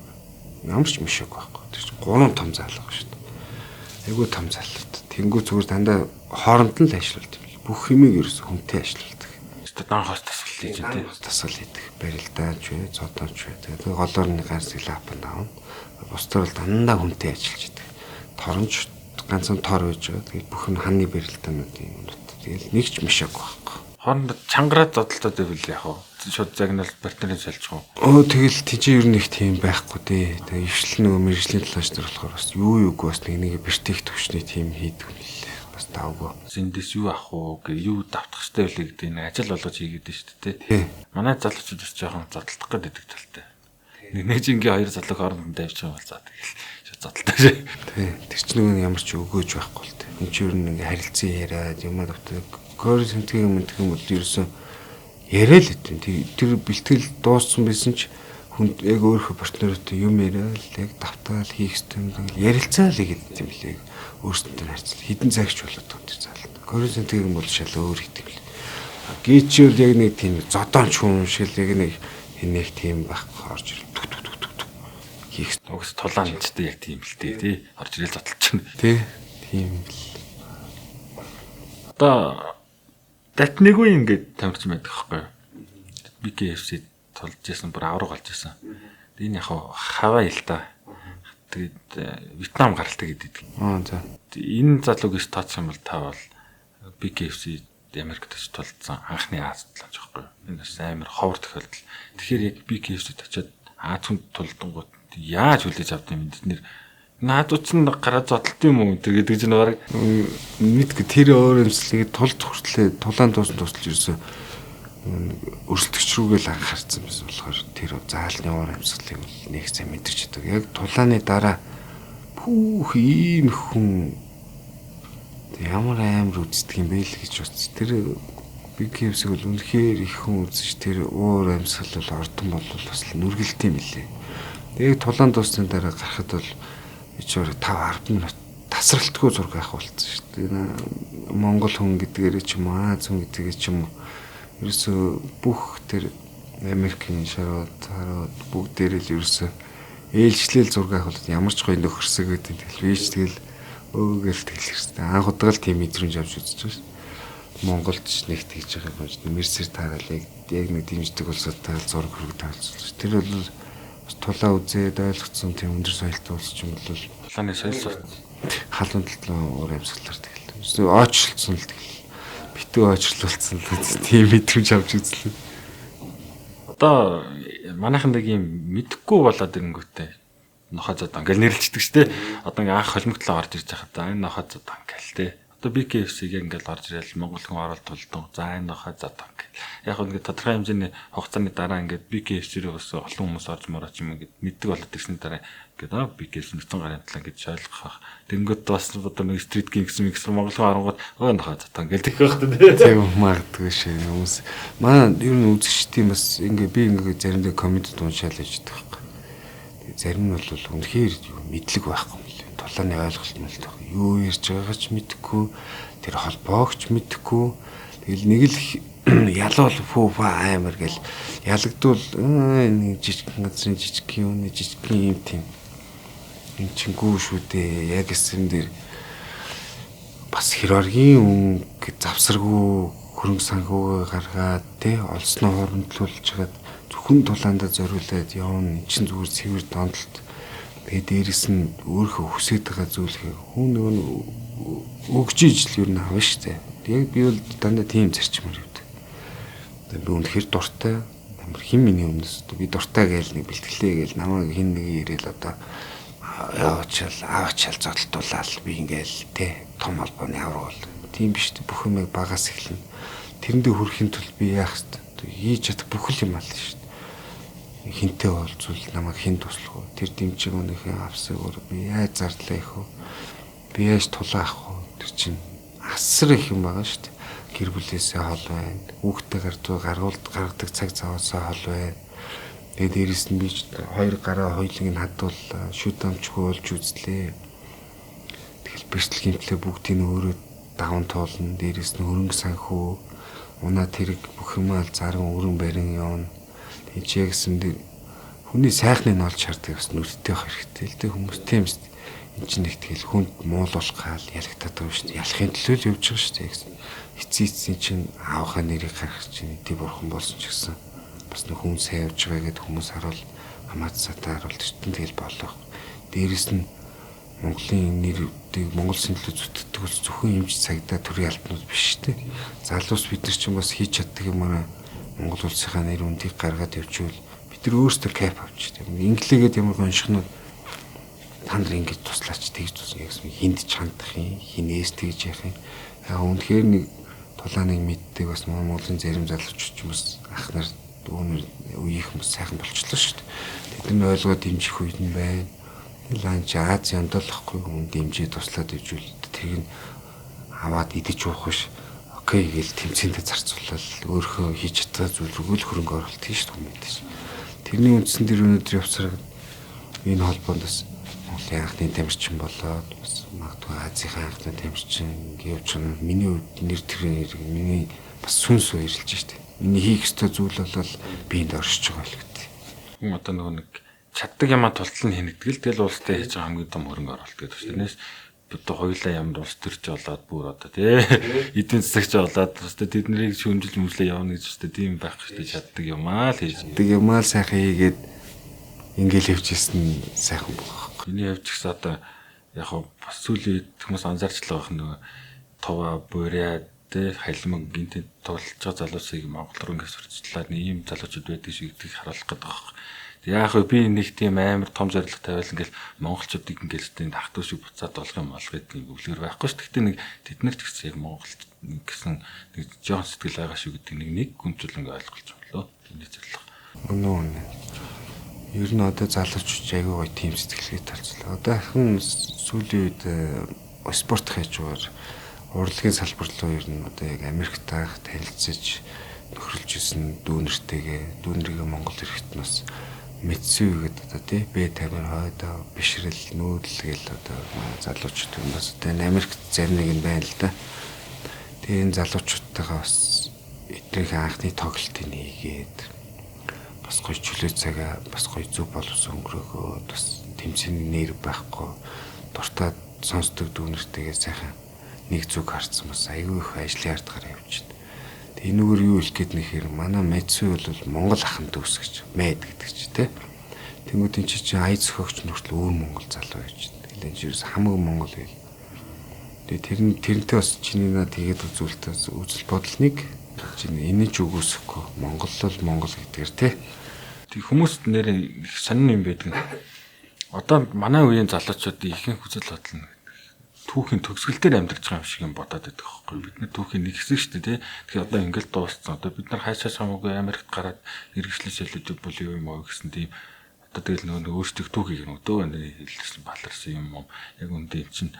Speaker 2: Ямар ч мишок байхгүй. Тэр чинь гурван том заал байгаа шүү дээ. Айгуу том заалууд. Тэнгүү зүгээр дандаа хооронд нь л ажиллаулт юм бэл. Бүх юмыг ерөөс хүнтэй ажиллаулдаг.
Speaker 1: Дан хоос тасгал хийж тий.
Speaker 2: Тасгал хийдэг. Барилдаач вэ, зодооч вэ. Тэгээд голоор нэг ганц лапанд аавна. Бусдаар бол дандаа хүнтэй ажиллаж идэг. Торонч ганцхан тор байж байгаа. Тэгээд бүх нь ханы барилдаанууд юм. Тэгэл нэг ч мишаг байхгүй.
Speaker 1: Хооронд чангараад зодтолтод байвал яг хоо шууд загнал партнерын салжих уу.
Speaker 2: Тэгэл тийч ер нь их тийм байхгүй дээ. Тэгээд ившил нөгөө мэрэгжлийн талаач нар болохоор бас юуг бас нэг бэртэх төвчний тийм хийдэг юм лээ. Бас таавгүй.
Speaker 1: Зэндээс юу авах уу гэ юу давтах хэрэгтэй вэ гэдэг нэг ажил болгож хийгээд шүү дээ тий. Манай залуучууд бас жоохон зодтолдох гэдэг талтай. Нэг жингийн хоёр залуу хооронд давьчих юм бол за тэгэл шууд зодтолтой шээ.
Speaker 2: Тий. Тэр чинь нөгөө ямар ч өгөөж байхгүй л дээ. Энд чинь ер нь харилцан яриад юм давтаг кор сэнтгийн юм бол ерөөсөн яриа л хэвтэн. Тэр бэлтгэл дууссан байсан ч хүн яг өөрийнхөө партнертэй юм яриад яг давтаал хийх хэрэгтэй ярилцаал гэдэг юм лээ. Өөрсдөнтэй харьцал хідэн цагч болоод байгаа тэр заалт. Кор сэнтгийн юм бол шал өөр гэдэг юм лээ. Гээчэл яг нэг тийм зодоонч хүн шиг яг нэг нэг тийм байхгүй орж ирэл. Хийх
Speaker 1: угс тулаанчтай яг тийм л дээ тий. Орж ирэл зодтолч нь.
Speaker 2: Тий. Тийм л.
Speaker 1: Одоо датныгүй ингээд тамирч байдаг байхгүй юу? BKFC тулж ирсэн бүр авраг болж ирсэн. Энэ яг хаваа ил та. Тэгээд Вьетнам гаралтай гэдэг.
Speaker 2: За.
Speaker 1: Энэ залуугээс тооцох юм бол та бол BKFC Америкт ч тулцсан анхны Аз талаач байхгүй юу? Энэ бас амар ховор тохиолдол. Тэгэхээр яг BKFC-д очиод Аз хүнд тулдангууд яаж хүлээж авд юм бид нэр наад утсан гараа зодтолт юм уу тэр гэдэг чинь баг
Speaker 2: мэдгүй тэр өөр юмслыг тулд хүртлээ тулаан тусалж ирсэн өрсөлдөгч рүүгээ л анхаарсан байсан болохоор тэр заалны уур амьсгалыг нэг сайн мэдэрч байдаг. Яг тулааны дараа пүүх ийм хүн ямар амар үздэг юм бэ л гэж бодсон. Тэр BKFC бол үнэхээр их хүн үзэж тэр уур амьсгал бол ордон бол бас нүргэлт юм билээ. Тэгээд тулаан дуусны дараа гарахад бол ичээр 5-10 минут тасралтгүй зураг авах болсон шүү дээ. Монгол хүн гэдгээр ч юм уу, Аз хүн гэдгээр ч юм уу. Ерөөсө бүх тэр Америкийн шарууд бүгд дээр л ерөөсө ээлжлэл зураг авах ямар ч гоё нөхөрсөг гэдэг. Тэгэл би ч тэгэл өөгөл тэгэл хэрэгтэй. Анх удаа л тийм мэдрэмж авч үзэж байна. Монголд ч нэг тэгж байгаа юм байна. Мерсер таагалыг яг нэг дэмждэг улсуудтай зураг хөрөг тавьчихсан. Тэр бол тулаа үзээд ойлгоцсон тийм өндөр соёлтой улс ч юм бол
Speaker 1: тулааны соёл
Speaker 2: халуун талын уур амьсгалаар тэгэл. Ойчлцсон л тэгэл. Битүү ойчлуулсан л тийм мэдрэмж авч үзлээ.
Speaker 1: Одоо манайхан нэг юм мэдхгүй болоод ирэнгүүтээ нохоо зодан ингээл нэрлэлцдэг штэ. Одоо ингээ анх холимогтлоо орж ирж байхад энэ нохоо зодан ингээл те. Одоо BKFC-г ингээл орж ирэл Монгол хүн оролт толдон. За энэ нохоо зодан ингээл. Яг ингээ тодорхой хэмжээний хугацааны дараа ингээд BKFC-г бас олон хүмүүс орж морооч юм ингээд мэддэг болоод ирсний дараа ингээд BKFC нүцэн гарын талаа гэж ойлгох. Тэнгүүд бас одоо нэг стрит гин гэсэн Монгол хүн оронгууд нохоо зодан ингээл тэгэх байх те.
Speaker 2: Тийм магадгүй шээ хүмүүс. Манай ер нь үзэгчдийн бас ингээ би ингээ заримдаа коммент уншаал гэж байдаг. Зарим нь бол үнэхээр мэдлэг байхгүй юм лээ. Тулааны ойлголт нь л тох. Юу ярьж байгаагаа ч мэдэхгүй, тэр холбоог ч мэдэхгүй. Тэгэл нэг л ялуул фууфа аймар гэл ялагдвал нэг жижигхэн газрын жижиг юм жижигхэн юм тийм энэ чингүү шүү дээ. Яг эсрэн дээр бас хирургийн өнгө завсаргүй хөрөнгө санхугаа гаргаад тий олсноо хоромтлуулж хагаад зөвхөн тулаандаа зориулаад явна. Энд чинь зүгээр цэвэр донтолт. Тэгээд дээрэс нь өөрөө хүсэж байгаа зүйлээ хүн нөгөө өгч ижил юу н авна штэ. Яг би бол дандаа тийм зарчмаар явдаг. Тэгээд би үнэхээр дуртай. Амар хин миний өмнөс би дуртай гээл нэг бэлтгэлээ гээл намайг хин нэг ирээл одоо аавчаал зодтолтуулаад би ингээл тий том холбооны аврал тийм биш дээ. Бүх юмыг багаас эхэлнэ. Тэрэндээ хүрэхин тулд би яах вэ? Хийж чадах бүх юм аль шүү дээ. Хинтээ уулзвал намайг хэн туслах вэ? Тэр дэмжиг өнөхийн авсаг өөр би яаж зарлаа их вэ? Би яаж тулаах вэ? Тэр чинь асар их юм байгаа шүү дээ. Гэр бүлээсээ хол байна. Хүүхдээ гаргадаг цаг цаваасаа хол байна. Тэгээд дээрэс нь би хоёр гараа хоёлыг нь хадууллаа. Шүд амчгүй болж үзлээ. Тэгэл бэртэл гимтлээ бүгдийг нь өөрөө даван туулна. Дээрэс нь хөрөнгө санхүү, унаа тэрэг бүх юмаа заран өрөн барин явна. Тэгээд чи гэсэн дээр хүний сайхныг нь олж шаарддаг бас нүдтэй байх хэрэгтэй л дээ хүмүүс тиймс. Энд чинь нэг тэгэл хүнд муулуулах гал ялагдаад байгаа шүү дээ. Ялахын төлөө л явж байгаа шүү дээ гэсэн. Эцсийн чинь аавхаа нэрийг гаргах чинь идэв бурхан болсон ч гэсэн бас нэг хүн сайн явж байгаа гэдээ хүмүүс харуул хамаацсатаа харуулдаг чинь тэгэл болох. Дээрэс нь Монголын нэрүүдийг Монгол сэнтлүү зүтгэдэг бол зөвхөн эмч цагдаа төрийн албанууд биш шүү дээ. Залуус бид нар чинь бас хийж чаддаг юм аа. Монгол улсынхаа нэр үндийг гаргаад явжвал бид нар өөрсдөө кап авч тийм. Инглигээд ямар гоншихнууд та нар ингэж туслаач тэгж тусна гэсэн хинд чандах юм, хинээс тэгж яах юм. Яг үнэхээр нэг тулааныг мэддэг бас Монголын зарим залуучууд ч юм бас ах нар дүүнэр үеийнх хүмүүс сайхан болчихлоо шүү дээ. Тэд нар ойлгоод дэмжих үед нь байна. Ланч Азийн ондоолохгүй хүн дэмжиж туслаад ижүүл тэрийг аваад идэж уух биш. Окей гээл тэмцээндээ зарцуулаад өөрөө хийж чадсан зүйл рүү л хөрөнгө оруулалт хийж хүмүүдэж. Тэрний үндсэн дээр өнөөдөр явцаар энэ холбоонд бас Монголын анхны тамирчин болоод бас магадгүй Азийн анхны тамирчин гэвч миний хувьд нэр төрийн миний бас сүнс баярлж штэ. Миний хийх ёстой зүйл бол би энд оршиж байгаа л гэдэг.
Speaker 1: Хүн одоо нэг чаддаг юмаа тултал нь хийнэгдэл тэгэл улстай хийж байгаа хамгийн том хөрөнгө оруулалт гэдэг чинь. Тэрнээс одоо хоёулаа ямар улс төрч болоод бүр одоо тий эдийн засагч болоод одоо тэднийг шүүмжилж мөрлөө явна гэж өстэй тийм байх хэрэгтэй чаддаг юмаа л хийж.
Speaker 2: Чаддаг юмаа л сайхан хийгээд ингээл явжсэн сайхан болох.
Speaker 1: Миний явж гисэн одоо яг бас сүүлийн хүмүүс анзаарч л байгаа нөгөө туваа буурьа тий халимаг гинтэд тоглож байгаа залуусыг Монгол руу ингээд сурчлаад нэг ийм залуучууд байдаг шиг гэдгийг харуулах гэдэг байна. Яг би нэг тийм амар том зорилго тавиал ингээл монголчуудыг ингээл тийм тахтуу шиг буцаад болох юм бол гэдэг өвлөр байхгүй ш. Гэхдээ нэг тэд нар ч гэсэн яг монгол гэсэн нэг жоон сэтгэл байгаа шүү гэдэг нэг гүнжил ингээ ойлгуулж байна лөө. Тэний зорилго.
Speaker 2: Үнэн. Ер нь одоо залуучууд аягүй гоё тийм сэтгэлгээ талцлаа. Одоо ахын сүүлийн үед спорт хийж байгаа урлагийн салбар руу ер нь одоо яг Америктайх танилцж нөхөрлж исэн дүүнэртэйгээ дүүнрийг Монгол ирэхэд нас Митсүү гэдэг одоо тий Б50 хойдоо бишрэл нүүдэлгээл одоо залуучууд юм бас одоо Америкт зарим нэг юм байна л да. Тэгээ энэ залуучуудтайгаа бас эднийхээ анхны тоглолтыг хийгээд бас гоё чөлөө цагаа бас гоё зүг боловсон өнгөрөөгөө бас тэмцээний нэр байхгүй дуртад сонсдог дүүнэртэйгээ сайхан нэг зүг харцсан бас аягүй их ажлын ард гараа явчихна. Тэгээ энэгээр юу хэлэх гээд нэхэр манай Мэтсүү бол Монгол ахын дүүс гэж мэд гэдэг чи тэ. Тэнгүүд энэ чи ая зөхөгч нөхцөл өөр Монгол залуу байж байна. Тэгээ энэ чирс хамаг Монгол гэл. Тэгээ тэрнтэй бас чиний наа тэгээд үзүүлэлтээс үзэл бодлыг чиний энэ ч үгүйсэхгүй Монгол бол Монгол гэдгээр тэ.
Speaker 1: Тэг хүмүүст нэр их сонин юм байдаг. Одоо манай үеийн залуучуудын ихэнх үзэл бодол нь түүхийн төгсгөл дээр амьдарч байгаа юм шиг юм бодоод байдаг байхгүй. Бид нар түүхийн нэг хэсэг шүү дээ. Тэгэхээр одоо ингээл дууссан. Одоо бид нар хайшаа хамаагүй Америкт гараад иргэжлэн шилжүүлж бол юм уу гэсэн тийм одоо тэгэл нөгөө өөрсдөө түүхийг нөгөө хэлсэн баларсан юм. Яг үндэ эн чинь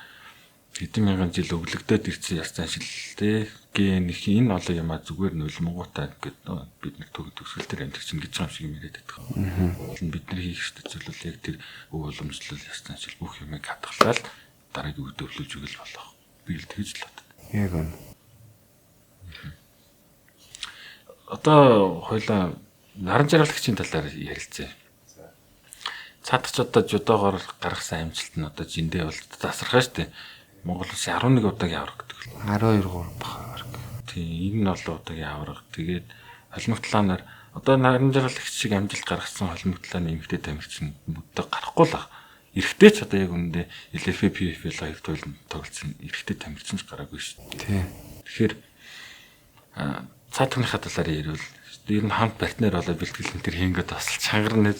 Speaker 1: хэдэн мянган жил өглөгдөд ирсэн ястан шил те ген их энэ олон юмаа зүгээр нулимгуутай гэдэг бид нар түүх төгсгөл дээр амьдарч чинь гэж байгаа юм шиг юм яриад байдаг. Бид нар хийх ёстой зүйл бол яг тэр өв уламжлал ястан шил бүх юмыг хадгалаад дараагийн үг төвлөж өгөл болох. Би л тэгж л боддог.
Speaker 2: Яг үнэ.
Speaker 1: Одоо хоёлаа наран жаргалагчийн талаар ярилцъя. Цаадах ч одоо жудоогоор гаргасан амжилт нь одоо жиндээ бол засархаа штэ. Монгол улсын 11 удаагийн авраг гэдэг л.
Speaker 2: 12 3 бахаар.
Speaker 1: Тийм энэ нь олон удаагийн авраг. Тэгээд холимогтлаанаар одоо наран жаргалагч шиг амжилт гаргасан холимогтлааны эмэгтэй тамирчин бүгдээ гарахгүй л байгаа. Эрэхтэй ч одоо яг үүндээ LFP PFL хоёр туйланд тоглосон эрэхтэй тамирчин ч гараагүй шүү.
Speaker 2: Тийм.
Speaker 1: Тэгэхээр цаатгийнхаа талаар ярил. Ер нь хамт партнер болоо бэлтгэл энэ төр хийнгээд бас чангарна.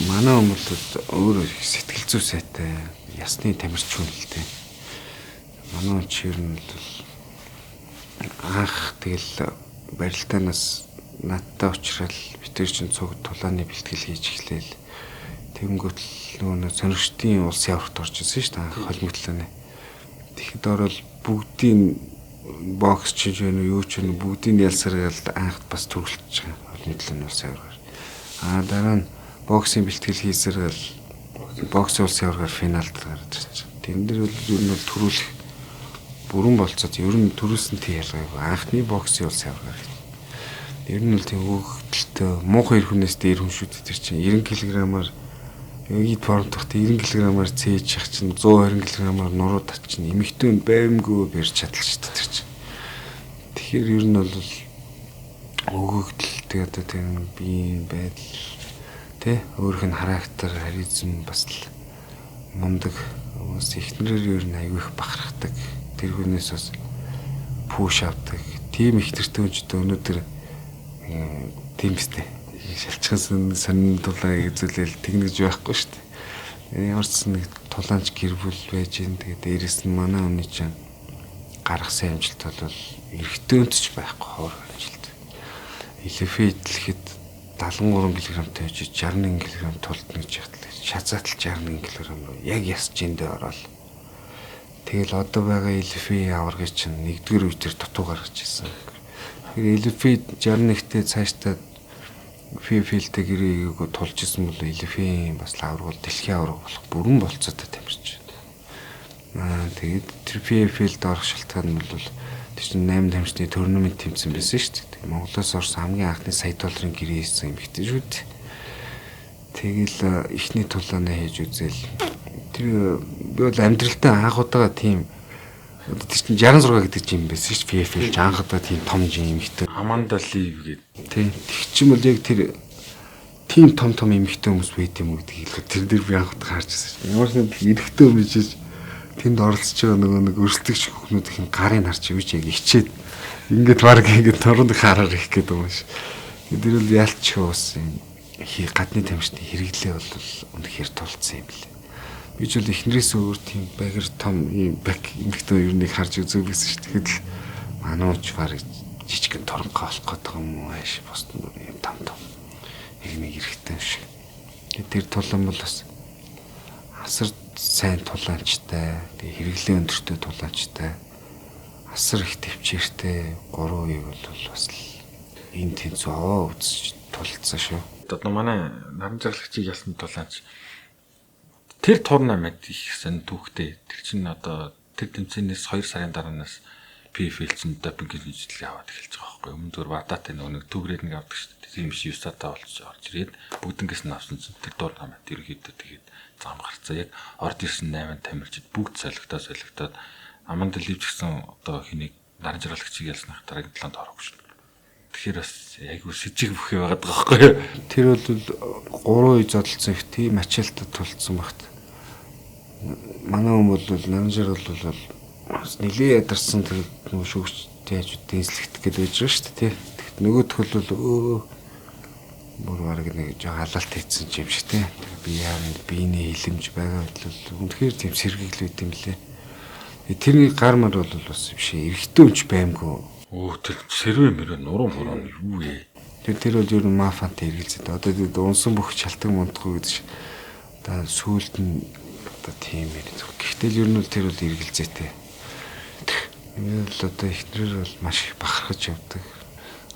Speaker 2: Манай хүмүүс өөр сэтгэл зүй сайтай ясны тамирчин л дээ. манай чир нь бол анх тэгэл барилдаанаас надтай уулзрал битэр чинь цуг тулааны бэлтгэл хийж эхлээл. Тэнгүүт л нөгөө сонирхтын улсын аврагт орж ирсэн шүү дээ анх холимотлооны. Тэгэхэд орол бүгдийн бокс ч юм уу юу ч юм бүгдийн ялсаргаал анх бас төрүүлчих холимотлооны улсын аврагаар. Дараа нь боксын бэлтгэл хийсэрэл боксын улсын аврагаар финалд гараад ирчих. Тэрэн дээр бол ер нь төрүүлэх бүрэн болцоод ер нь төрүүлсэн тий ялгаагүй анхны боксын улсын аврагаар. Ер нь л тийм хөөгдөлтөө муухай хүнээс дээр хүн шүү дээ тэр чинь 90 кг-аар ид формтохт 90 кг-аар цээж явах чинь 120 кг-аар нуруу татчихна. Эмэгтэй баймгүй барьж чадлаа шүү дээ тэр чинь. Тэгэхээр ер нь бол өгөгдөлтэй одоо тийм биеийн байдал тий өөрийнх нь характер, харизм бас л мундаг хүмүүс ихнэрээр ер нь аягүй их бахархдаг. Тэр хүнээс бас пуш авдаг. Тим их төртөөжд өнөөдөр тийм сте шалчхан сонин тулаа үзүүлэл тэгнэж байхгүй шүү дээ. Ямар ч нэг тулаанч гэр бүл байж гэн тэгээд дээрэс нь манай хүний чинь гаргасан амжилт бол эргэтөөнч байхгүй хоор амжилт. Элефэт дэлхэд 73 кг-тэй байж 61 кг тулдна гэж ятлаа. Шазаатал 61 кг руу яг ясж эндээ ороод. Тэгэл одоо байгаа элефи аваргыг чинь нэгдүгээр үеэр дутуу гаргаж ирсэн. Тэгэхээр элефи 61-тэй цаашдаа филтэй гэрээг тулж исэн бол элефийн бас аварга бол дэлхийн аварга болох бүрэн болцоотой тамирч байна. Тэгээд тэр филд орох шалтгаан нь бол тэр чинь 8 тамирчны төрнөмент тэмцэн байсан шүү дээ. Монголоос орсон хамгийн анхны сая долларын гэрээ хийсэн юм ихтэй шүү дээ. Тэгэл ихний тулаанаа хийж үзэл тэр би бол амьдралдаа анх удаага тийм тэр чинь 66 гэдэг юм байсан шүү дээ. PFL анх удаа тийм том юм ихтэй.
Speaker 1: Аманда Лив гэдэг.
Speaker 2: Тийм. Тэг чим бол яг тэр тийм том эмэгтэй хүмүүс байт юм уу гэдэг хэлээ. Тэр дээр би анх удаа харж байсан шүү дээ. Ямар ч нэг эрэгтэй хүмүүс ийж тэнд оролцож байгаа нэг өрсөлдөгч хүмүүс их гарыг харж ивч яг ичээд ингээд баг ингээд торон хараар их гэдэг юм шиг. Тэр бол яалч уус юм. Гадны тамирчны хэрэглээ бол үнэхээр тулцсан юм лээ. Би ч бол эхнэрээс өөр тийм багэр том юм бак эмэгтэй ер нь харж үзээвсэн шүү дээ. Тэгэхэд манууч баг жижигэн торонхоо олох гэдэг юм уу ааш босд юм том нэг эрэхтэн шиг. Тэр тулан бол бас асар сайн тулаанчтай, тэгээ хэрэглээ өндөртэй тулаанчтай, асар их төвчээртэй 3 үеийг бол бас энэ тэнцүү аваа үзэж тулцсан шүү.
Speaker 1: Одоо манай наран жаргалагчийг ялсан тулаанч тэр турнамент их сан түүхтэй. Тэр чинь одоо тэр тэмцээнээс 2 сарын дараанаас PFL чинь допинг хийжлээ аваад эхэлж байгаа байхгүй. Өмнө дөр Бадатай нэг төгрээд нэг авдаг шүү дээ. Тийм биш юусатаа болж орж ирээд бүгднгээс нь авсан чинь тэр турнамент ерөөхдөө тэгээд зам гарцаа. Яг орд ирсэн 8 тамирчид бүгд солигдоод Аманда Лив гэсэн одоо хэнийг наран жаргалагчийг ялсных дараагийн 7-нд ороогүй шүү. Тэгэхээр бас айгүй сэжиг бүхий байгаад байгаа байхгүй.
Speaker 2: Тэр бол 3 үе зодолцсон их тийм ачаалтад тулцсан багт. Манай хүн бол наран жаргал бол нэлээ ядарсан тэр нөгөө шүүгчтэй хажууд дэнслэгдэх гэж байж байгаа шүү дээ. Тэгэхэд нөгөө төл бол бүр бараг нэг жоо халаалт хийсэн юм шиг те. Би яа биений хилэмж байгаа бол үнэхээр тийм сэргийлээд юм лээ. Тэрний гармаар бол бас биш эрэгтэй өмч баймгүй.
Speaker 1: Тэр сэрвэ мөрөө нуруу юу вэ?
Speaker 2: Тэр бол ер нь мафантай эргэлзээд одоо унсан бүх шалтгаан мундахгүй гэдэг шиг. Одоо сүулт нь одоо тийм ээ. Гэхдээ ер нь тэр бол эргэлзээтэй. Энэ л одоо ихнэр бол маш их бахархаж явдаг.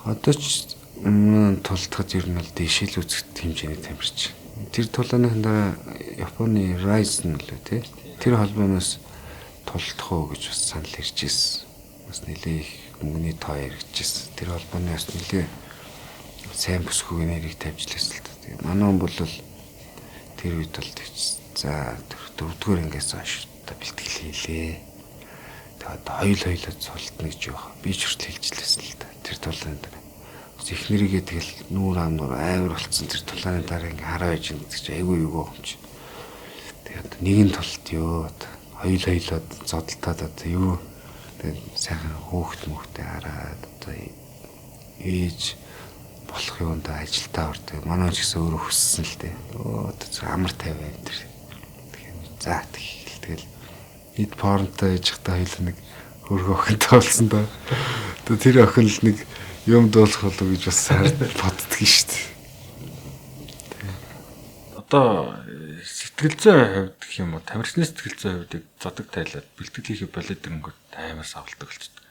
Speaker 2: Одоо ч тултгад ер нь бол дэшил үзэх хэмжээний тамирч. Тэр тулааныхан дараа Японы Ryzen лөө тий. Тэр холбооноос тулдах уу гэж бас санал ирж ирсэн. Бас нэлээ их мөнгөний тоо яригдчихсэн. Тэр холбооны бас нэлээ сайн бүсгүй нэрийг тавьжлээсэн л та. Тэгээ манай хүн бол тэр үед бол за 4-р ангиас хойш та бэлтгэл хийлээ. Тэгээд хоёулаа цолтно гэж яах. Би ч хүртэл хэлжлээсэн л та. Тэр тулаанд ихнэрийгээ тэгэл нүүр амнуур амар болцсон тэр тулааны дараа ингээ хараа байж байгаа гэдэг чинь айгүй юу юм чи. Тэгээд нэгэн тулт ёо. Хоёулаа зодтолтоод одоо юу тэгээд сайхан хөөхт мөхтэй хараад одоо ээж болох юунд ажилдаа ордог. Манай ч гэсэн өөрөө хүссэн л дээ. Одоо амар 50 бай тэр. Тэгэхээр за тэгэл эд порнтой яж хата хоёул нэг хөргөө охинтой болсон да. Тэр охин л нэг юм дуулах болов гэж бас боддөг шүү дээ.
Speaker 1: Одоо сэтгэл зүйн хувьд гэх юм уу, тамирчны сэтгэл зүйн хувьдыг зодог тайлаад бэлтгэл хийхээ болоод ирэнгүүт амар савлдаг болчихдог.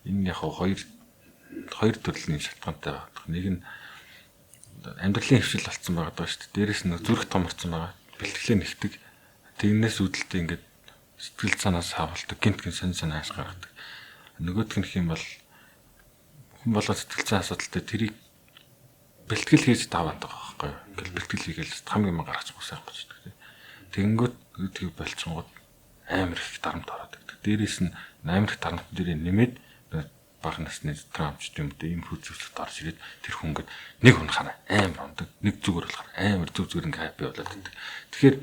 Speaker 1: Энэ яг хоёр төрлийн шалтгаантай байгаа. Нэг нь амьдралын хвшил болцсон байгаа шүү дээ. Дээрээс нь зүрх томорцсон байгаа. Бэлтгэлээ нэгдэг. Тэгнээс үүдэлтэй ингээд сэтгэл санаас хавалдаг, гинт сонь ааш гаргадаг. Нөгөөх нь хэм бол хүн болгоо сэтгэл зүйн асуудалтай тэрийг бэлтгэл хийж таваад байгаа байхгүй юу? Ингээл бэлтгэл хийгээл хамгийн маа гаргаж байгаа сайхан болчихдог. Тэнгүүт тийг болцсонгод амар их дарамт ороод ирдэг. Дээрээс нь амар их дарамт дээр нэмээд бага насны травмч юм дэ ийм хүчрэлт орж ирээд тэр хүн ингээд нэг унахаар амар ундаг, нэг зүгээр болохоор амар зүг ингээ хаппи болоод байдаг. Тэгэхээр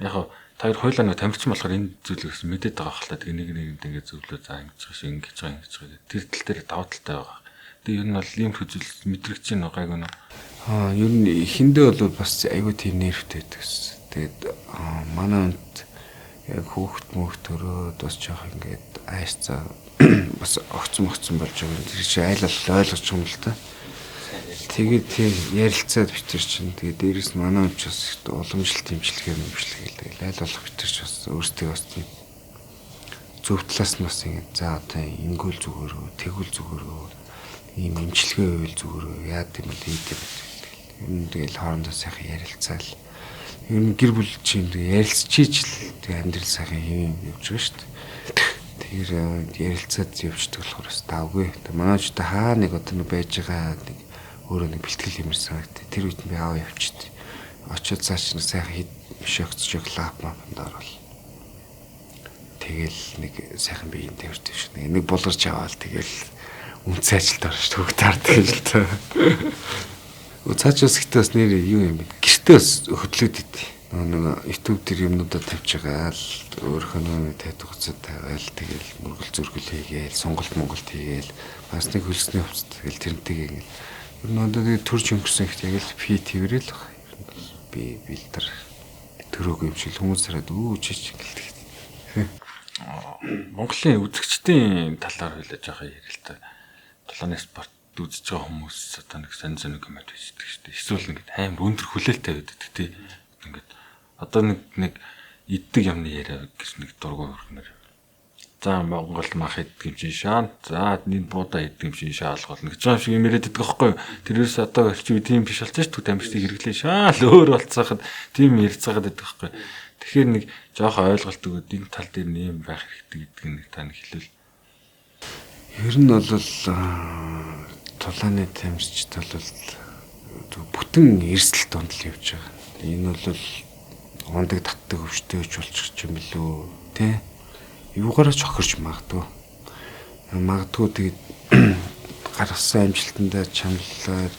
Speaker 1: яг та хоёр хойлоо нэг тамирчин болохоор энэ зүйлээс мэдээд байгаа хэл та тэгээ нэгэнд ингээ зөвлөө за ингэж байгаа ингэж байгаа. Тэр тал дээр даваа талтай байгаа. Тэгээ ер нь бол ийм хүчрэлт мэдрэгч байна гайг нь.
Speaker 2: Ер нь эхэндээ бол бас айгүй тийм нервтэй байдаг гэсэн. Тэгээд манай хүнд яг хүүхд мөхтөрөө бас жоох ингээд айсцаа бас огцсон болж байгаа. Тэр чинь айл ойлгож юм л та. Тэгээд тийм ярилцаад битэр чинь тэгээд дээрэс нь манай хүн ч бас уламжлалт имчилгээ мөвчлэгээл айл болох битэр ч бас өөртөө бас тийм зөв талаас нь бас ингэ за одоо ингүүл зүгээр үү тэгвэл зүгээр үү ийм имчилгээ үйл зүгээр үү яа гэм л ийдэм. Ер нь тэгэл хоорондоо сайхан ярилцаал. Ер нь гэр бүл чинь ярилцчиж л тэг амьдрал сайхан хэвэн явж байгаа шүү дээ. Тэр ярилцаад явждаг болохоор бас давгүй. Манай ч хаа нэг одоо нэг байж байгаа нэг өөрөө нэг бэлтгэл юмэр санагт. Тэр үед би аав явчихд. Очоод цааш нэг сайхан хэд мишогцож лап мапанд орвол. Тэгэл нэг сайхан биеийн тавьж шүү. Нэг булгарч аваад тэгэл үнцэн ажилд орно шүү. Хөг таардаг юм л та. Цаашаас гэтээс нэр юу юм бэ? Гэртээ бас хөдлөөд идэв. Нэг YouTube дээр юмнуудаа тавьж байгаа л өөрийнхөө нэг тайдаг хуцад тавиал тэгэл мөргөл зөргөл хийгээл сонголт хийгээл бас нэг хөлсний хувцас тэгэл тэрнтэйгээ ингээл ер нь одоо тэгээ төрж өнгөрсөн ихтэй яг л фи твэрэл баг. Би билдер төрөөг юм шиг хүмүүс хараад чич ингээл.
Speaker 1: Монголын үзэгчдийн талаар хэлж байгаа ярил л та. Тулааны спорт үзэж байгаа хүмүүс одоо нэг сонь коммент хийдэг шүү дээ. Эсвэл ингээд амар өндөр хүлээлттэй байдаг тий. Ингээд одоо нэг иддэг юмны яриа гэж нэг дургуй хөргнөр. За Монгол мах иддэг юм шиг шаан. За энэ буудаа иддэг юм шиг шаалгал нэг ч юм шиг юм яриад байдаг байхгүй юу? Тэрээс одоо чи тийм биш болж шүү дээ. Тамирчдыг хэрэглээ шаал өөр болцооход тийм ярьцаагаад байдаг байхгүй юу? Тэгэхээр нэг жоохон ойлголт өгөөд энэ тал дээр нэм байх хэрэгтэй гэдэг нэг тань хэлвэл.
Speaker 2: Ер нь бол тулааны тамирчид бол бүтэн эрсдэл донд л явж байгаа. Энэ бол ондаг татдаг өвчтөж болчих юм билүү те юугаараа ч охирч магадгүй тэгээд гаргасан амжилтандаа чамлаад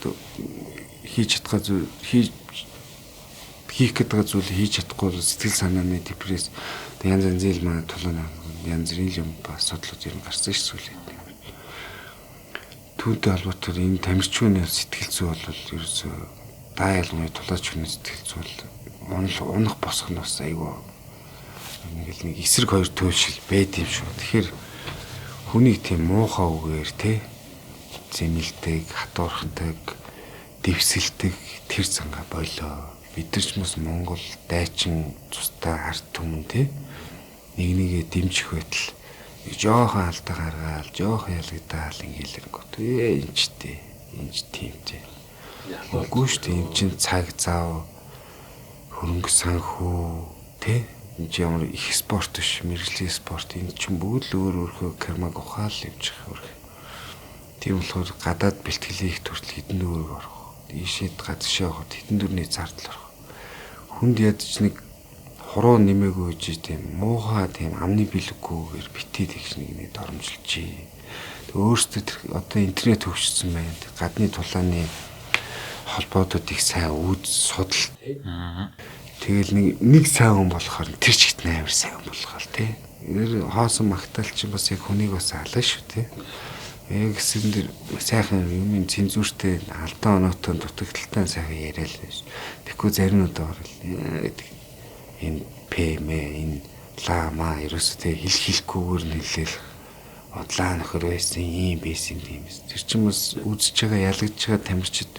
Speaker 2: хийх гэдэг зүйл хийж чадахгүй сэтгэл санааны депресс янз янзын манай тулааны янз бүрийн юм ба асуудлууд юм гарсан ш сүлээ. Түүнтэй холбоотой энэ тамирчны сэтгэл зүй бол ерөөсөө даялгын тулаач хүний сэтгэл зүй унах босох нь бас айгүй нэг эсрэг хоёр төлшил байд юм шүү. Тэгэхээр хүнийг тийм муухай үгээр те зэмэлдэг, хатуурхдаг, дэвсэлдэг тэр цанга болоо. Бид нар ч бас Монгол дайчин цустай ард түмэн те нэгээ дэмжих байтал жоохон алдаа гаргаал, жоохон ялгдаал ингээл энэ ч тийм те. Үгүй шүү дээ энэ чинь цаг зав хөрөнгө санхүү те энэ ч ямар их спорт биш мэргэжлийн спорт энэ чинь бүгд л өөр кармаг ухаал явж байгаа. Тийм болохоор гадаад бэлтгэлийн их төрөл хідэн дүүрэг орох. Ийшээд гадшаа явахад хідэн дүүрний зардал орох. Хүнд ядч нэг хуруу нэмээгүй гэж тийм муухай тийм амны бэлэггүйгээр битээд их нэг доромжилжээ. Тэг өөрсдөө одоо интернет хөгжсөн байна. Гадны тулааны холбоодод их сайн судал. Тэгэл нэг сайн хүн болохоор тэр чигт амар сайн хүн болохоор тий. Нэр хоосон магтаал чинь бас яг хүнийг бас алаа шүү тий. Яг гэсэн дэр сайхан юм цензуртэй алдаа оноотой дутагдaltaй сайхан яриа л байж. Тэгэхгүй зарим удаа орол гэдэг энэ ПМ энэ бодлаа маа ерөөсөө тэг хэлэхгүйгээр нэлээл бодлаа нөхөр байсан юм юмс. Тэр чинь бас үзэж байгаа ялгаж байгаа тамирчид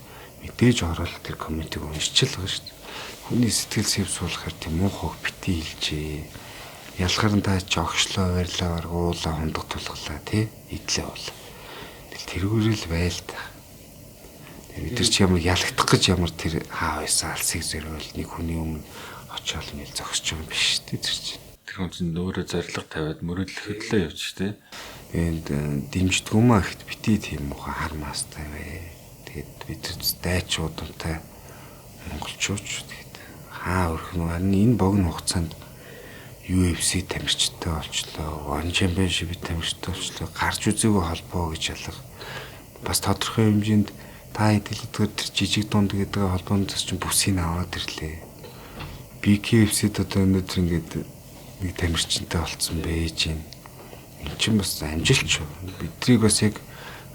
Speaker 2: мэдээж ороод тэр комментиг уншиж л байгаа шүү дээ. Хүний сэтгэл сэв суулгахаар тийм муухайг бити хэлжээ. Ялахаар нь та жогшлоо барьлаа уула хундаг тулглаа тий идлээ бол. Тэргүүрэл байл та. Бид нар ч ямар ялагдах гэж ямар тэр хаа байсан алсыг зөрөөл нэг хүний өмнө очиол ингээл зогсож байгаа юм биш тий тэр чинь.
Speaker 1: Тэр хүн чинь өөрөө зориг тавиад мөрөдлөх хөдлөө явж тий.
Speaker 2: Энд дэмждэггүй маа ихт бити тийм муухай хармаастай вэ. Тэгээд бид дайчуудтай монголчууч тэгээд хаа өрх нь харин энэ богино хугацаанд UFC тамирчтай болчлоо, One Championship тамирчтай болчлоо, гарч үзээгүй холбоо гэж ялах. Бас тодорхой хэмжээнд та хэдэлдгээр тэр жижиг дунд гэдэг холбооноос чинь бүсийг аваад ирлээ. BKFC-д одоо өнөөдөр ингээд нэг тамирчинтай болцсон байж гин. Энд чинь бас амжилт шүү. Биднийг бас яг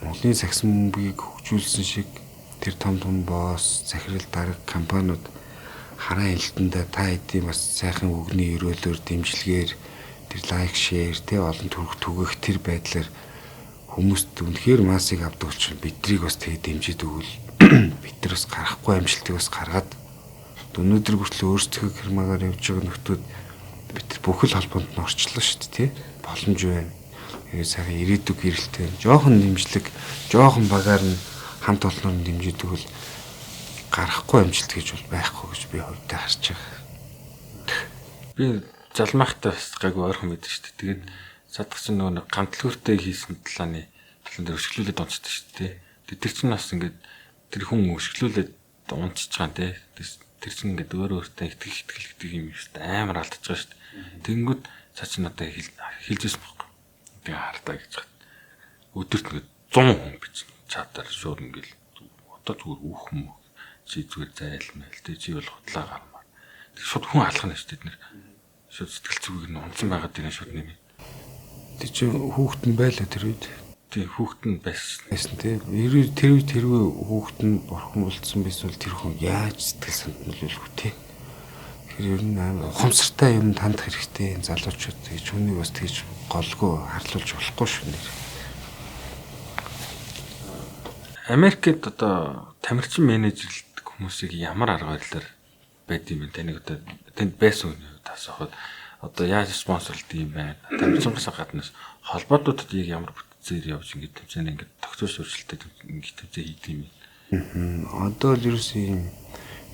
Speaker 2: Монголын сагсан бөмбөгийг хөгжүүлсэн шиг тэр том босс, захирал дарга компаниуд хараа хэлтэндээ та хэдийн бас сайхан үгний өрөөлөөр дэмжлэгээр тэр лайк, шеэр тэ олон төрөх түгэх тэр байдлаар хүмүүст үнэхээр массыг авдаг учраас биднийг бас тэгээ дэмжиж өгвөл бид нар бас гарахгүй амжилтыг бас гаргаад өнөөдөр хүртэл өөрсдөө хэрмаагаар явж байгаа нөхдүүд бид нар бүхэл холбоонд нь орчлоо шүү дээ тий боломж байна. Тэгээ сайхан ирээдүг гэрэлтэй жоохон дэмжлэг, жоохон багаар нь хамт олноор нь дэмжиж өгвөл гарахгүй амжилт гэж бол байхгүй гэж би хувьдаа харж байгаа.
Speaker 1: Би залмаахтай бас гайгүй ойрхон мэдэн шүү дээ. Тэгээд садгч нөгөө гамтлууртай хийсэн талааны талан дээр өшгөлүүлээд унцдаг шүү дээ. Тэр чинь бас ингээд тэр хүн өшгөлүүлээд унцж байгаа тэр чинь ингээд өөртөө итгэх юм шүү дээ. Амар алдчихж байгаа шүү дээ. Тэнгүүд цаа чинь одоо хэлжсэн байхгүй. Тэгээ хартаа гэж байна. Өдөрт ингээд 100 хүн бич чатаар шууд ингээд одоо зүгээр үх юм уу. Чи зүгээр зайлмал тий чи бол хутлаа гармаар. Тэг шууд хүн алхах нь шүү дээ бид нэр. Шууд сэтгэл зүгийг нь унцсан байгаад тийм шууд нэмээ.
Speaker 2: Тэг чи хүүхэд нь байлаа тэр үед.
Speaker 1: Тий хүүхэд нь байсан
Speaker 2: тий. Тэр үе хүүхэд нь бурхан болцсон байсан бол тэр хүн яаж сэтгэл санднуулах вэ тий. Тэр ер нь ухамсартай юм тандах хэрэгтэй залуучууд гэж хүнийг бас тэгж голгүй харлуулж болохгүй шүү нэр.
Speaker 1: Америкт одоо тамирчин менежерлдэг хүмүүсийг ямар арга барилаар байд юм бэ? Таныг одоо тэнд байсан үний хувьд асуухад одоо яаж спонсорлд юм байна? Тамирчингаас гаднаас холбоотуудад яг ямар бүтцээр явж ингэж тэмцээн ингэж тогтоож өөрчлөлтөд ингэж тэмцээ хийдэг юм бэ?
Speaker 2: Одоо л ерөөсөө юм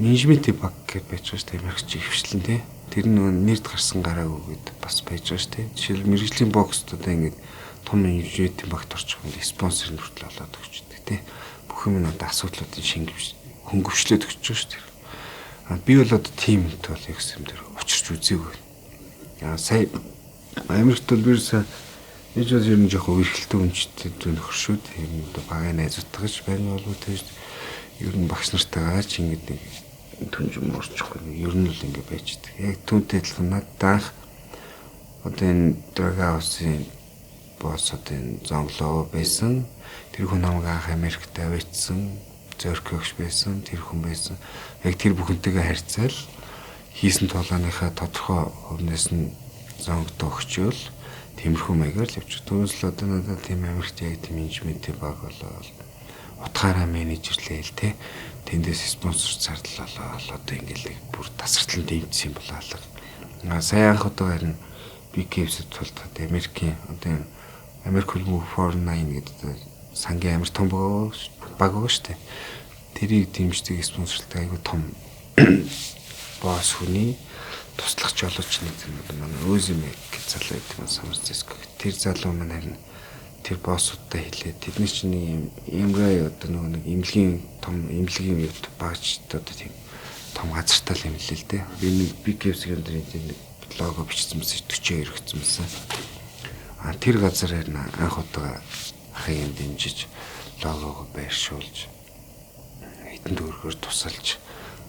Speaker 2: менежментийн баг гэж байж байгаа шүү дээ. Америкч хвшлэн тий. Тэр нэрд гарсан гараагүй гэд бас байж байгаа шүү дээ. Жишээл мэрэгжлийн боксд одоо ингэж том менежментийн багт орчих юм спонсор нүртэл болоод өгчдөг тий. Бүх юм одоо асуудлуудын шингэвч хөнгөвчлөөд өгч байгаа шүү дээ. Би бол одоо тимд бол гэсэн юм дээр учирч үзээгүй. Сая Америкт бол бирсаа ээж бол ер нь жоохон үргэлтэй үнчтэй нөхөр шүү дээ. Юм одоо багаа найзуудтай гэж байна болов тийм ер нь багш нартайгаа ч ингэж нэг түнжим орчихгүй. Ер нь л ингэ байждаг. Яг түүнтэй адилхан надад одоо энэ драга хаусын босс одоо энэ зонглоо байсан. Тэр хүн намайг анх Америкт авчихсан. Зөркөгч байсан, тэр хүн байсан. Яг тэр бүхэнтэйгээ харьцаал хийсэн тулааныхаа тодорхой хувнаас нь зонгод өгчөөл тиймэрхүү маягаар л явж. Түүнээс л одоо надад тийм Америкт яг тийм менежментийн баг болоод утгаараа менежерлээ л те. Тэндээс спонсор зарлалаа одоо ингээл бүр тасартлан дэмжсэн болоолаа. Сая анх одоо харин BKFC тулд Америкийн одоо Америк хөлбөмбөг Foreign 9 гэдэг сангийн амар том баг байгаа шүү дээ. Тэрийг дэмждэг спонсорлтай айгүй том босс хүний туслахч болооч нэг юм манай Өзимэг гэж залуу гэдэг нь Самарцэск. Тэр залуу маань харин тэр боссуудтай хэлээ. Тэдний чинь нэг имрээ одоо нэг имлэгийн том имлэгийн үед багч одоо тийм том газартай л юм лээ л дээ. Би нэг BKFC-ийн дээр нэг лого бичсэн мэс 40 хэрэгцсэн мэс. Тэр газар харин анх удаа ахын дэмжиж логог байршуулж хэдэн төгрөгөөр тусалж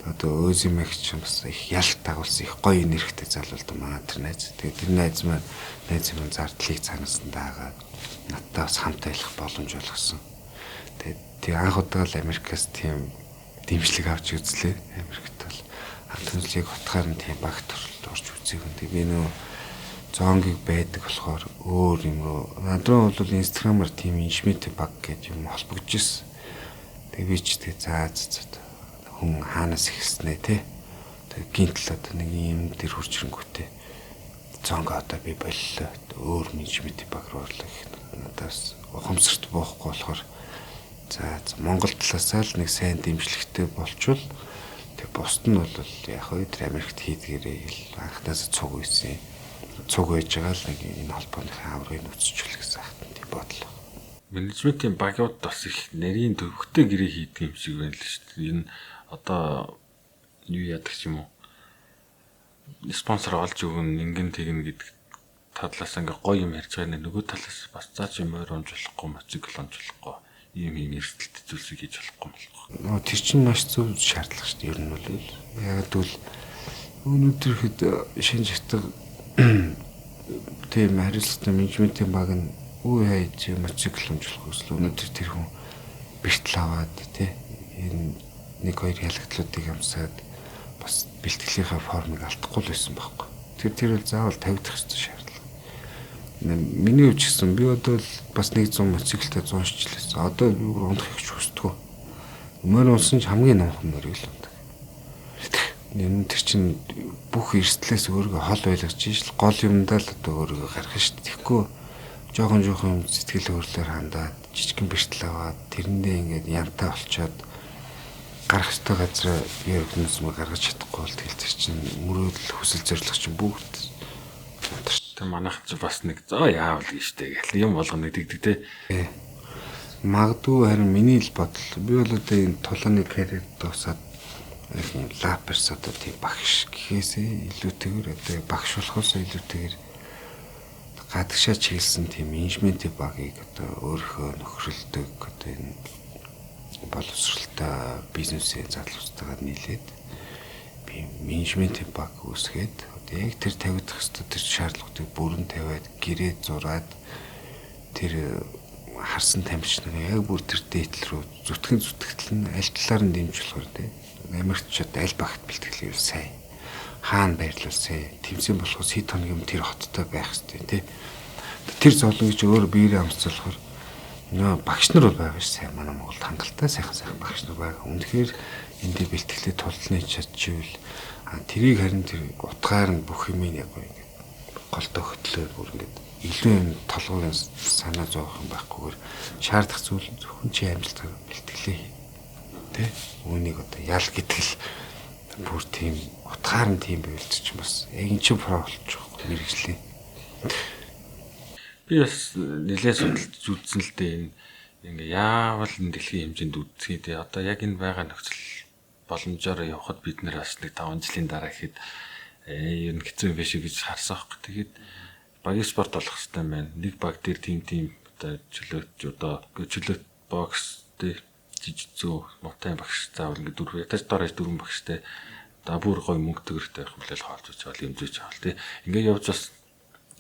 Speaker 2: одоо Өзимэгч бас их ялт дагуулсан их гоё нэрхтэй залуулд маа тэр найз. Тэгээд тэр найз маань зардлыг цаанаас нь даагаад надтай бас хамт байлах боломж олгосон. Тэгээд тий анх удаа л Америкаас тийм дэмжлэг авч үзлээ. Америкт бол хамт төлөвлөгийг утгаар нь тийм багт орж үзээгүй. Тэгээд би нөө зонгийг байдаг болохоор өөр юм руу надруу бол инстаграмаар тийм инжмит баг гэж юм холбогдож ирсэн. Тэгээ би ч тэгээ хүн хаанаас ихснэ те. Тэгээ гинтл одоо нэг юм дээр хурж ирэнгүүтээ зонг одоо би боллоо. Өөр инжмит баг руу орлоо гэх надаас ухамсарт боохгүй болохоор Монгол талаасаа л нэг сайн дэмжлэгтэй болчвол тэг бусд нь бол яг хөө тэр Америкт хийдгээрээ анхнаас цуг үйсэн. Цуг байж байгаа л нэг энэ холбооныхын аврагыг үсчихүүлэх гэсэн хатан тийм бодлоо.
Speaker 1: Менежментийн багууд бас их нарийн төвхтэй гэрээ хийдэг юм шиг байна л шүү дээ. Энэ одоо юу яадаг юм уу? Спонсор олж өгнө, ингэн тэгнэ гэдэг талаас ингээ гоё юм ярьж байгаа нэг нөгөө талаас бас цаа чи морь онжуулахгүй, мотоцикл онжуулахгүй, ийм эрсдэлт зүйлсийг хийж болохгүй.
Speaker 2: Тэр чинь маш зөв шаардлага шүү дээ. Ер нь бол яг л өнөөдөр хэд шинж хатаг тийм хариуцлагатай менежментийн баг нь үе хайж мотоцикл онжуулах хүсэл өнөөдөр тэр хүн бэртэл аваад тий энэ нэг хоёр ялагдлуудыг амсаад бас бэлтгэлийнхаа формыг алдахгүй л байсан байхгүй. Тэр бол заавал тавигдах ёстой шаардлага. Миний хувьд ч гэсэн би одоо л бас 100 мотоциклтай 100 шичлээс. Одоо би унах их хүсдэг. Мөр унсан ч хамгийн намх мөр л ундаг. Энэ тэр чинь бүх эрсдлээс өөрийгөө хол байлгаж ижил гол юмдаа л одоо өөрийгөө гаргах шүү дээ. Тэгэхгүй жоохон сэтгэл хөдлөлөөр хандаад жижигэн бэртэл аваад тэрэндээ ингээд янтаа олцоод гарах ёстой газар ерөнхийдөө мө гаргаж чадахгүй бол тэгэл чинь мөрөөдөл хүсэл зориг чинь бүгд
Speaker 1: тэг манайх ч бас нэг яавал гэжтэй гэл юм болгоно дэгдэг те.
Speaker 2: Магадгүй харин миний л бодол би бол одоо энэ тулааны карьер дуусаад лаперс одоо тийм багш гэхээсээ илүүтэйгээр одоо багш болохоос илүүтэйгээр гадагшаа чиглэсэн тийм менежментийн багийг одоо өөрийнхөө нөхрөлдөг одоо энэ боловсролтой бизнесийн залуучтайгаар нийлээд би менежментийн баг үүсгээд одоо яг тэр тавигдах ёстой тэр шаардлагуудыг бүрэн тавиад гэрээ зураад тэр харсан тамирчныг яг бүр тэр дээдл рүү зүтгэл нь аль талаар нь дэмжих болохоор тийм Америкчууд аль багт бэлтгэлээ сайн хаана байрлуулсан тэмцээн болохоос хэд хоног юм тэр хоттой байх хэрэгтэй тий. Тэр зовлон гэж өөр биеэрээ амсцуулахаар нөө багш нар бол байгаа ш сайн манай Монголд хангалттай сайхан багш нар байгаа. Үнэхээр эндээ бэлтгэлээ тултны чадчихвэл тэрийг харин тэр утгаар нь бүх юм яг ингээд голтой хөтлөө бүр ингээд илүү юм толгойн санаа зовох юм байхгүйгээр шаардах зүйл зөвхөн чи амжилтаар бэлтгэлээ тий. Үүнийг одоо ял гэтгэл бүр тийм утгаар нь тийм байвал ч бас яг эн чинь про болчих мэрэгжлээ.
Speaker 1: Би бас нэлээд судалж үзсэн л дээ энэ ингээ яавал энэ дэлхийн хэмжээнд үзье дээ. Одоо яг энэ байгаа нөхцөл боломжоор явхад бид нэр бас нэг 5 жилийн дараа гэхэд ер нь хэцүү юм биш гэж харсан байхгүй. Тэгээд багийн спорт болох хэрэгтэй байна. Нэг баг дээр тийм одоо чөлөөт бокс дээ жижигцүү мотай багш заавал ингээ дөрөв ятаж дорож дөрвөн багштай да бүр гой мөнгө төгрөгтэй байх юм л хаалж байгаа юм зүйч байгаа л тий. Ингээ явж бас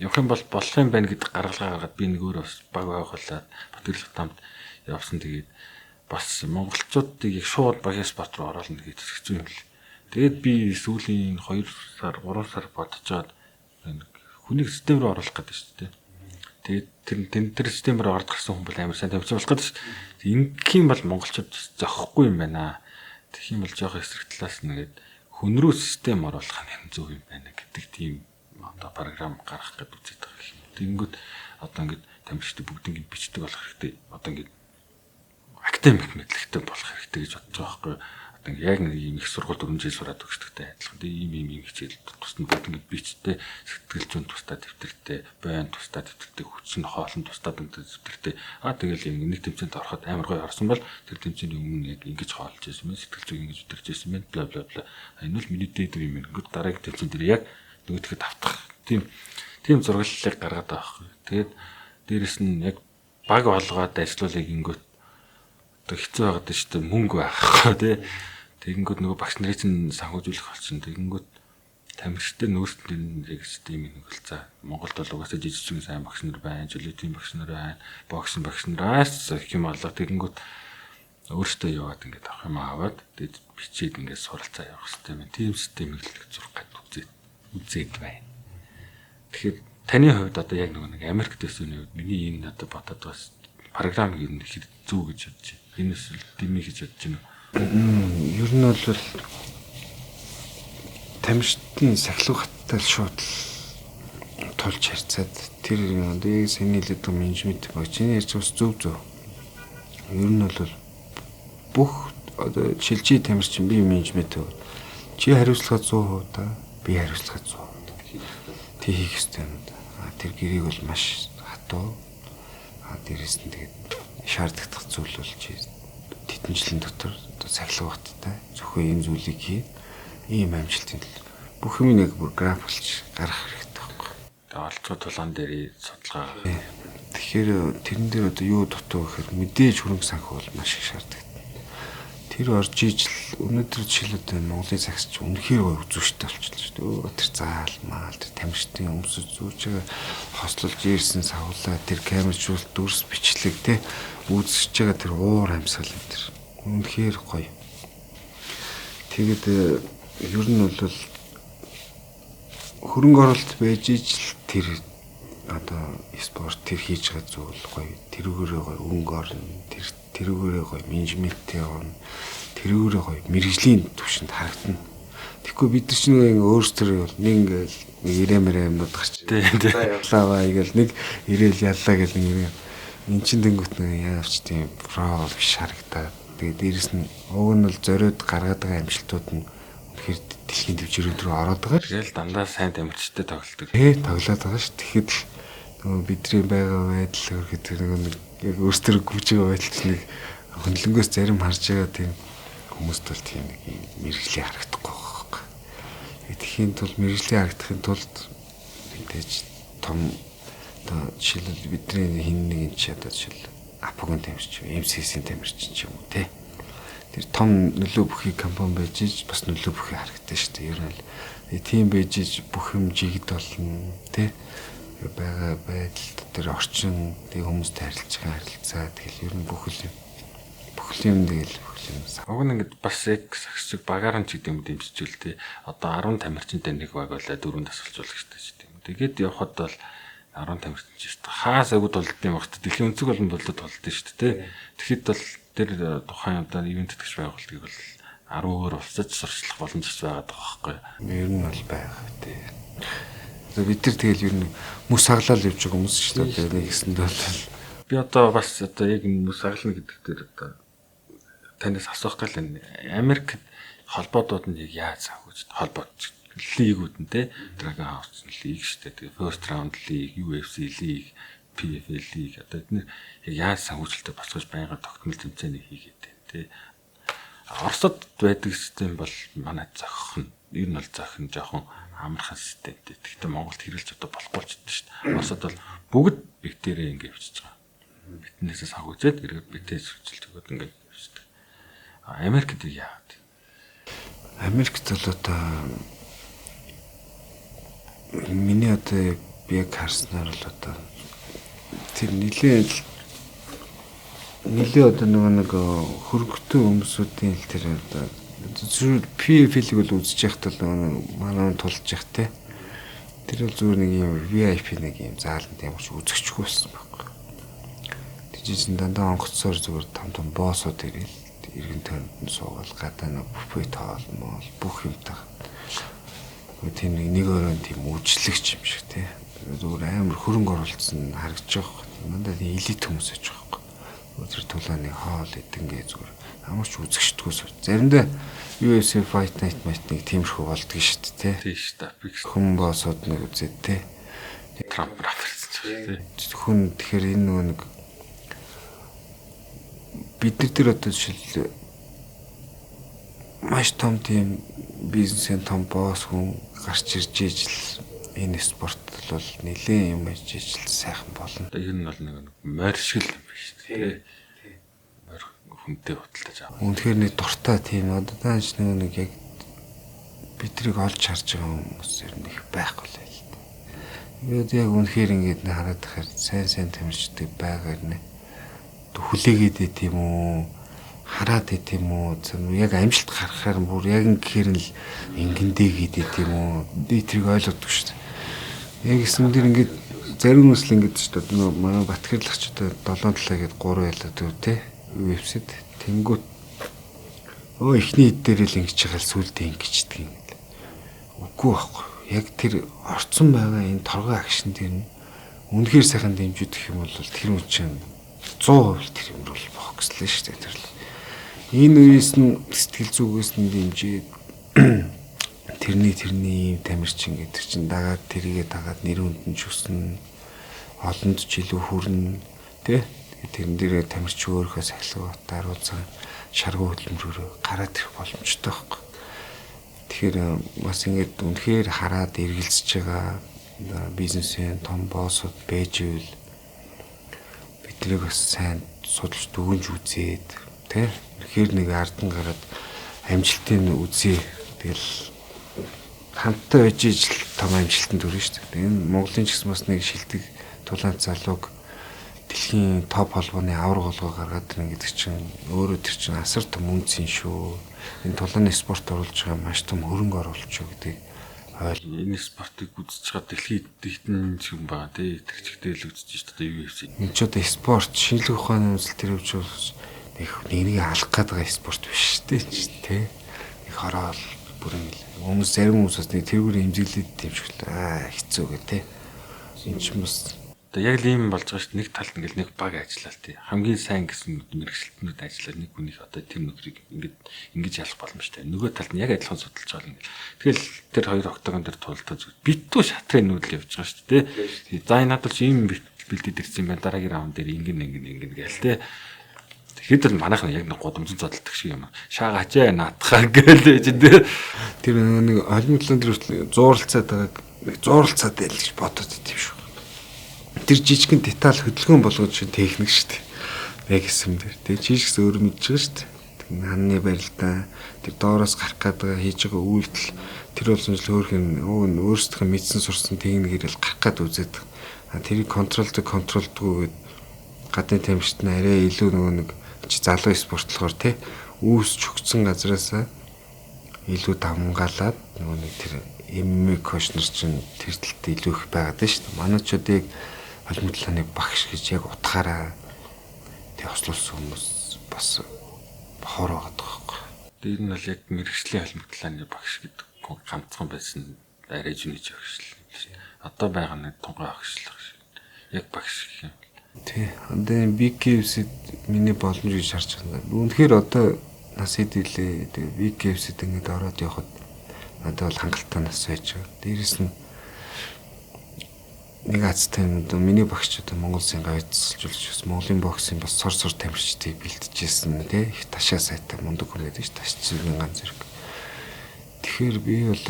Speaker 1: явах юм бол болох юм байна гэдэг гаргалгаа гаргаад би нэг өөр бас баг байгуулаад Батгэрл тамд явсан. Тэгээд бас монголчуудыг их шууд багийн спорт руу оруулна гэж хэцүү юм л. Тэгээд би сүүлийн 2 сар 3 сар бодож чад хүнийг систем рүү оруулах гэдэг шүү дээ. Тэгээд тэр систем рүү орж гарсан хүн бол амар сайн тавьчих болох гэдэг шүү. Ингэх юм бол монголчууд зохихгүй юм байна. Тэгэх юм бол жоох эсрэг талаас нэгээд хүн рүү систем оруулах нь зөв юм байна гэдэг тийм одоо програм гаргах гэдэг үзээд байгаа юм. Тэгэнгүүт одоо ингээд тамирчид бүгд ингээд бичдэг болох хэрэгтэй. Одоо ингээд академик мэдлэгтэй болох хэрэгтэй гэж бодож байгаа байхгүй. Одоо ингээд яг нэг юм их сургууль 4 жил сураад өгчдөгтэй адилхан. Тэгээ ийм хичээл тусна бүгд ингээд бичтэй сэтгэл зүйн тусдаа дэвтэртэй, байн тусдаа дэвтэртэй, хүчин хоолн тусдаа дэвтэртэй. Тэгэл юм нэг тэмцээнд ороход амар гоё орсон бол тэр тэмцээний өмнө яг ингэж хоолж байсан юм, сэтгэл зүйн ингэж өдөрч байсан юм, бла бла бла. Энэ бол миний дээд юм. Ингээд дараагийн тэмцээн дээр яг нөгөөдгөө давтах тийм зураглалыг гаргаад байгаа байхгүй. Тэгээд дээрэс нь яг баг олгоод ажиллуулыг ингэнгүүт одоо хэцүү байгаад шүү дээ мөнгө байхгүй тий. Тэгэнгүүт нөгөө багш нарын чинь санхүүжүүлэх болчихно. Тэгэнгүүт тамирчтай нөөцтэй яг систем нэг л за Монголд бол угаасаа жижиг сайн багш нар байна, жилийн багш нар байна, боксын багш нараас их юм алга. Тэгэнгүүт өөртөө яваад ингээд авах юм аваад тэгээд бичээд ингээд суралцаа явах систем. Тийм системийг л зурх гэдэг үзээд байна. Тэгэхээр Таны хувьд одоо яг нэг Америкт байсан үед миний энэ одоо бодоод байгаас програм ер нь их зүг гэж бодож байна. Энэс дими гэж бодож байна.
Speaker 2: Ер нь бол тамирчдын сахилгаттай шууд тулж харьцаад тэр одоо яг саний хэлээд байгаа менежмент баг чиний ярьж бас зөв. Ер нь бол бүх одоо шилжий тамирчин би менежмент өгөө. Чи хариуцлага 100% та би хариуцлага 100%. Тэг хийх ёстой юм да. Тэр гэрийг бол маш хатуу. Дээрээс нь тэгээд шаардлагатай зүйл бол чи тэдэн жилийн дотор одоо сахилгаттай зөвхөн энэ зүйлийг хий. Ийм амжилтын бүх юм нэг бүр графиклж гаргах хэрэгтэй байхгүй.
Speaker 1: Тэгээ олцоо тулаан дээр судалгаа.
Speaker 2: Тэгэхээр тэрэн дээр одоо юу дутуу гэхээр мэдээж хөрөнгө санхүү бол маш их шаарддаг. Тэр орж ижил өнөөдөр жишээлбэл Монголын цагч үнэхээр гоё үзүүштэй болчихлоо шүү дээ. Тэр заал маал тэр тамирчдын өмсөж зүүж байгаа хослолж ирсэн савлаа тэр камержуулт дүрс бичлэг те үзэж байгаа тэр уур амьсгал энэ тэр үнэхээр гоё. Тэгээд ер нь бол хөрөнгө оруулалт байж ижил тэр одоо спорт тэр хийж байгаа зүйл гоё. Тэрүүгээрээ гоё өнгө орно. Тэрүүгээрээ гоё менежменттэй орно. Тэрүүгээрээ гоё мэрэгжлийн түвшинд харагдана. Тэгэхгүй бид нар чинь ингээ өөрсдөө бол нэг ингээл ирэмэрэ юмнууд гарч явлаа гээл нэг ирээл яллаа гэл нэг эн чин дэнгүүт нэг яавч тийм про биш харагдаад тэгээд дээрэс нь уг нь бол зориод гаргаад байгаа амжилтууд нь тэгэхээр дэлхийн төвчөрөнд рүү ороод байгаа.
Speaker 1: Тэгэл дандаа сайн тамирчтай тоглолдог.
Speaker 2: Тоглоод байгаа ш. Тэгэхэд нөгөө бидний байгаа байдал гэдэг нэг яг өөрсдөө гүйж байгаа байдал чинь нэг хөндлөнгөөс зарим харж байгаа тийм хүмүүст бол тийм нэг мэрэгжлийн харагдахгүй байгаа. Тэгэхийн тулд мэрэгжлийн харагдахын тулд мэдээж том одоо жишээлбэл бидний хин нэг юм чи одоо жишээл апогийн тамирч, МСС-ийн тамирч ч юм уу те. Тэр том нөлөө бүхий компани байж иж бас нөлөө бүхий харагдаж шүү дээ. Ер нь тийм байж иж бүх юм жигд болно те. Бага байдал тэр орчин тэг хүмүүстэй харилцаж байгаа харилцаа тэгэл ер нь бүхэл юм тэгэл бүхэл юм.
Speaker 1: Уг нь ингээд бас яг сагсчиг багаарн ч гэдэг юм дэмжижүүл те. Одоо 10 тамирчинтай нэг баг байлаа 4 тасалжуулах хэрэгтэй ч гэдэг юм. Тэгээд явхад бол 10 тамирчин ч шүү дээ. Хаас агууд болд юм багт дэлхийн өнцөг болон болдод болд нь шүү дээ. Тэгэхэд бол тэр тухайн одоо ивент төгс байгууллагыг бол 10 өөр улсад сурчлах боломж байгаад байгаа байхгүй.
Speaker 2: Ер нь бол байгаа тий. Бид нар тэгэл ер нь мөс саглал явж байгаа хүмүүс шүү дээ. Нэг хэсэнд бол
Speaker 1: би одоо бас одоо яг мөс саглана гэдэг дээр одоо танаас асуух гал энэ Америк холбоодууд нь яаж санхүүж холбоод лигүүд нь те Dragon House лиг шүү дээ. Тэгээ First Round лиг, UFC лиг, PFL лиг одоо эдгээр яаж санхүүжилтөд босгож байнга тогтмол тэмцээний хийгээд байна те. Оросд байдаг систем бол манай зохих нь ер нь бол зохих нь жоохон амархан системтэй. Гэхдээ Монголд хэрэглэж одоо болохгүй болчихсон шүү дээ. Оросд бол бүгд битэрээ ингэ явчихж байгаа. Битнээсээ санхүүжээд эргээд битээс хүчилж өгöd ингэ явчихдаг. Америкт яагаад?
Speaker 2: Америкт бол одоо миний одоо би яг харснаар бол одоо тэр нилээ одоо нэг хөргөтөө өмсүүдийн тэр одоо PFL-ийг бол үзэж яхад бол манай тулж явах те тэр бол зүгээр нэг юм VIP нэг юм зааланд ямарч үзэгчгүй байсан байхгүй. Тэжээсэн дандаа онгоцсоор зүгээр том боосууд ирэл иргэн тойронд нь суугаад гадаа нэг бүфе тоолмол бүх юм таа. Тийм нэг өрөөнд тийм үйлчлэгч юм шиг тий. Зүгээр амар хөрөнгө оруулсан харагдаж байгаа. Мандаа элит хүмүүс аж байгаа. Тэр тулааны хоол эдэнгээ зүгээр амарч үзэгчдгөөс заримдаа UFC Fight Night нэг тиймэрхүү болдгоо шүү дээ тий.
Speaker 1: Тийм шүү дээ.
Speaker 2: Хүн боосууд нэг үзээд тий.
Speaker 1: Трамп раферс тий.
Speaker 2: Хүн тэгэхээр энэ нэг бид нар тэр одоо жишээл маш том тийм бизнесийн том босс хүн гарч ирж ижил энэ спорт бол нэлээд юм хийж ижил сайхан болно.
Speaker 1: Энэ нь бол нэг морь шиг юм биш тий. Морь хүнтэй худалдаж аваа.
Speaker 2: Үнэхээр нэг дуртай тийм одоо тааш нэг яг бидрийг олж харж байгаа хүмүүс ер нь их байхгүй л байл. Тэгээд яг үнэхээр ингэж хараад тахаар сайн тамирчдаг байгаа нэ. Хүлээгээд тийм үү хараад тийм үү яг амжилт гаргахаар бүр яг ингэхээр л ингэндээ гэдэг тийм үү би тэрийг ойлгодог шүү дээ. Яг гэсэн дээр ингэж зарим хүмүүс л ингэж шүү дээ. Нөгөө манай Батгэрлагч одоо 7-7 гээд 3 ялаад үү те. Вебсайт тэнгүүт эхний хэд дээр л ингэж байгаа сүулдэ ингэждэг юм. Үгүй байхгүй. Яг тэр орцсон байгаа энэ торгой акшн дээр нь үнэхээр сайхан дэмжигдэх юм бол тэр үн чинь 100% тэр юм бол фокуслаа шүү дээ тэр л. Энэ үеэс нь сэтгэл зүгээс нь дэмжиж тэрний ийм тамирчин гэдэг чинь дагаад тэрийгээ дагаад нэр хүндэн ч өснө олонд ч илүү хүрнэ тий тэрэн дээрээ тамирч өөрийнхөө сахилга даруйцсан шаргуу хөдөлмөрөөр гараад ирэх боломжтой байхгүй. Тэгэхээр бас ингэж үнэхээр хараад эргэлзэж байгаа бизнесмен том боссууд байж ивэл биднийг бас сайн судалж дүгнж үзээд тий үнэхээр нэг ардан гараад амжилтыг үзье. Тэгэл хамтаа байж ижил том амжилтанд хүрнэ шүү дээ. Энэ Монголын ч гэсэн бас нэг шилдэг тулаан залууг дэлхийн топ холбооны авраг голгоо гаргаад ирнэ гэдэг чинь өөрөө тэр чинь асар том үнц юм шүү. Энэ тулааны спорт оруулж байгаа маш том хөрөнгө оруулж шүү гэдэг ойл.
Speaker 1: Энэ спортыг үзэж байгаа дэлхийд хэдэн хүн байгаа тий тэр чигтэл л үзэж шүү дээ UFC.
Speaker 2: Энэ ч одоо спорт шинжлэх ухааны үзэл төрөвч нэг алах гэдэг спорт биш шүү дээ тий. Нэг хороол бүрэн хүмүүс зарим хүмүүс бас нэг тэргээр хэмжиглээд дэмжүүлээ хэцүү гэ тий. Энэ ч бас
Speaker 1: одоо яг л ийм болж байгаа шүү дээ. Нэг талд ингээл нэг баг ажиллаа тий. Хамгийн сайн гэсэн мэрэгчлэтнүүд ажиллаад нэг хүнийх одоо тэр нөхрийг ингэж ялах боломжтой. Нөгөө талд нь яг адилхан судалж байгаа юм. Тэгэл тэр хоёр октогон дээр тулдаа зүг. Битүү шатрын нүүдэл явж байгаа шүү дээ тий. За энэ надад ч ийм бэлдээд ирсэн юм байна. Дараагийн раунд дээр ингэн гээл тий. Тэгэхэд л манайх яг нэг гудамжин зодтолдог шиг юм. Шаагачаа наадахаа гээл ээж дээ.
Speaker 2: Тэр нэг олимплон дээр зууралцаад байгааг зууралцаад байл гэж бодоод идэв шүү. Тэр жижигэн деталь хөдөлгөөн болгож чинь техник шүү дээ. Яг хэсэм дээр. Тэгээ жижигс өөр мэдж байгаа шүү дээ. Ханны барилдаа тэр доороос гарах гэдэг хийж байгаа үйлдэл тэр болсон л өөр хин өөрсдөө мэдсэн сурсан техникээр л гарах гад үзээд. Тэрийг контролдгүйгээд гадны тамирчид нь арай илүү нөгөө нэг залуу спортлохоор тий үүсч өгцөн газараасаа илүү давмгаалаад нөгөө нэг тэр MMA коучнер чинь тэр талд илүү их байгаад байна шүү дээ. Манайчуудыг олимпиадны багш гэж яг утгаараа тий ослуулсан хүмүүс бас хор байгаа байхгүй.
Speaker 1: Тэр нь бол яг мэрэгжлийн олимпиадны багш гэдэг ганцхан байсан арай жинэж багш л. Одоо байгаа нэг тунгай багш л багш. Яг багш гэх юм.
Speaker 2: Тий. Одоо BKFC миний боломж гэж харж байна. Үнэхээр одоо нас хэдүүлээ. Тэгээ BKFC-д ингэж ороод явхад надад бол хангалттай нас байж байгаа. Дээрээс нь нэг азтай миний багш одоо Монгол Улсын гавьцалжуулж бас Монголын боксын бас сор тамирчдыг бэлтжижсэн тий их ташаа сайтай мундаг хүн гэдэг чинь ташцгийн ганц зэрэг. Тэгэхээр би бол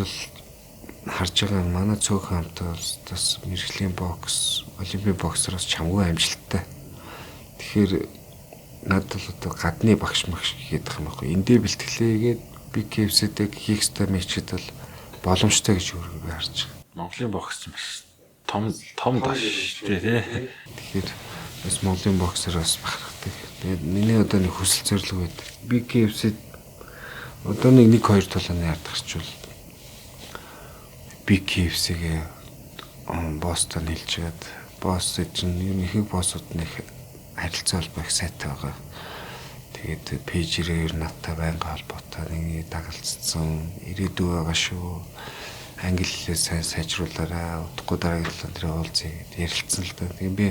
Speaker 2: харж байгаа манай цөөхөн хамтаа бас мэрэгжлийн бокс, олимпийн боксоос чамгүй амжилттай. Тэгэхээр надад л одоо гадны багш гэдэг юм аахгүй. Эндээ бэлтгэлээгээд BKFC-дэг хийх ёстой мэчэд бол боломжтой гэж өөрийгөө харж байгаа.
Speaker 1: Монголын бокс маш том даш тий.
Speaker 2: Тэгэхээр бас Монголын боксоос бахархдаг. Тэгээд миний одоо нэг хүсэл зорилго байдаг. BKFC одоо нэг 2 тулааны ардагчвал BKFC-гээ босстой нийлжээд босс чинь ихэнх боссууд нэг харилцаа холбоо их сайтай байгаа. Тэгээд пэйжээр надтай байнга холбоотой нэг дагалцсан ирээдүй байгаа шүү. Англи хэлээ сайн сайжруулаарай. Удахгүй дараагийн талаар уулзъя гэд ярилцсан л да. Тэгээд би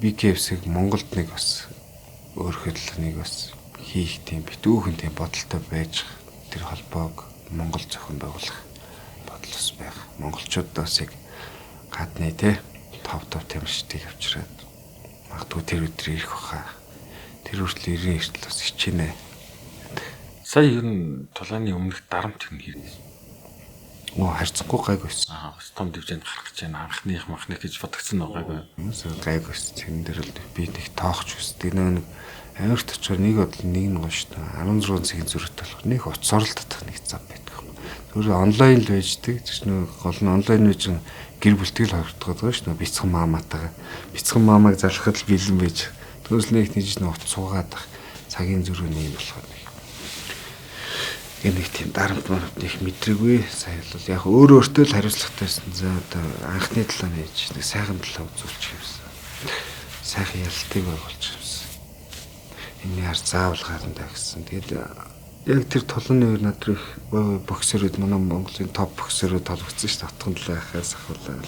Speaker 2: BKFC-г Монголд нэг бас өөрөөр нэг бас хийх тийм битүүхэн тийм бодолтой байж тэр холбоог Монгол зохион байгуулах бодлоос байх. Монголчуудаас яг гадны те топ тамирчдыг авчираад магадгүй тэр өдөр ирэх баха. Тэр хүртэл ирэх эртэл бас хичээнэ.
Speaker 1: Сая ер нь тулааны өмнөх дарамт юм хэрэг.
Speaker 2: Харьцангуй гайг байсан.
Speaker 1: Бас том дэвжээнд гарах гэж байна. Анхных гэж бодогдсон байгаа.
Speaker 2: Гайг байсан. Тэрэн дээр л би нэг тоохч үстэй. Нэг Америкт очоор нэг бодол нэг нь гооштой 16 цагийн зөрөгтэй болох нэг утас оролдох нэг зав байдаг. Тэр онлайн л байждаг. Тэр гол нь онлайн байж гэр бүлтгэл харагддаг байгаа шүү дээ. Бяцхан маамаатайгаа. Бяцхан маамааг залхахад л бэлэн байж. Тэрс нэг тийж нэг утас суугаад цагийн зөрөө нэг болохоор. нэг тийм дарамт марамт их мэдрэггүй. Сая бол яг өөрөө л хариуцлагатайсэн. За одоо анхны талаа нээж нэг сайхан талаа үзүүлчих юмсан. Сайхан ялтыг байгуулчих юмсан. Энэ яар заавал гарна гэсэн. Тэгээд яг тэр толгойн үер надрах боксерүүд манай Монголын топ боксерүүд толгоцсон шүү дээ. Отхон талаа хахаас ахуулаа.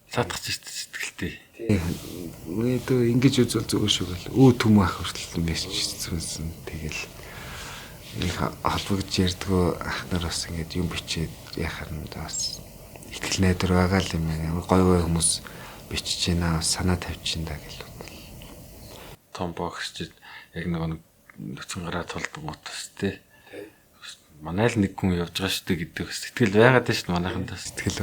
Speaker 1: Саадах ч сэтгэлтэй.
Speaker 2: Тэгээд ингэж үзвэл зүгээр шүү гэл. Өө төмөө ах хүртэл мессеж хийсэн. Тэгэл их холбогдож ярьдгөө ах нар бас ингэж юм бичээд яхаар нь бас ихтгэл найдар байгаа л юм аа. Гой хүмүүс бичиж байна, санаа тавьж байна гэл.
Speaker 1: Том боксчид яг нэг нөхцөн гараа толдгоотос тий. Манай л нэг хүн явж байгаа шүү дээ гэдэг сэтгэл байгаад байна шүү дээ манайхандаа
Speaker 2: сэтгэл.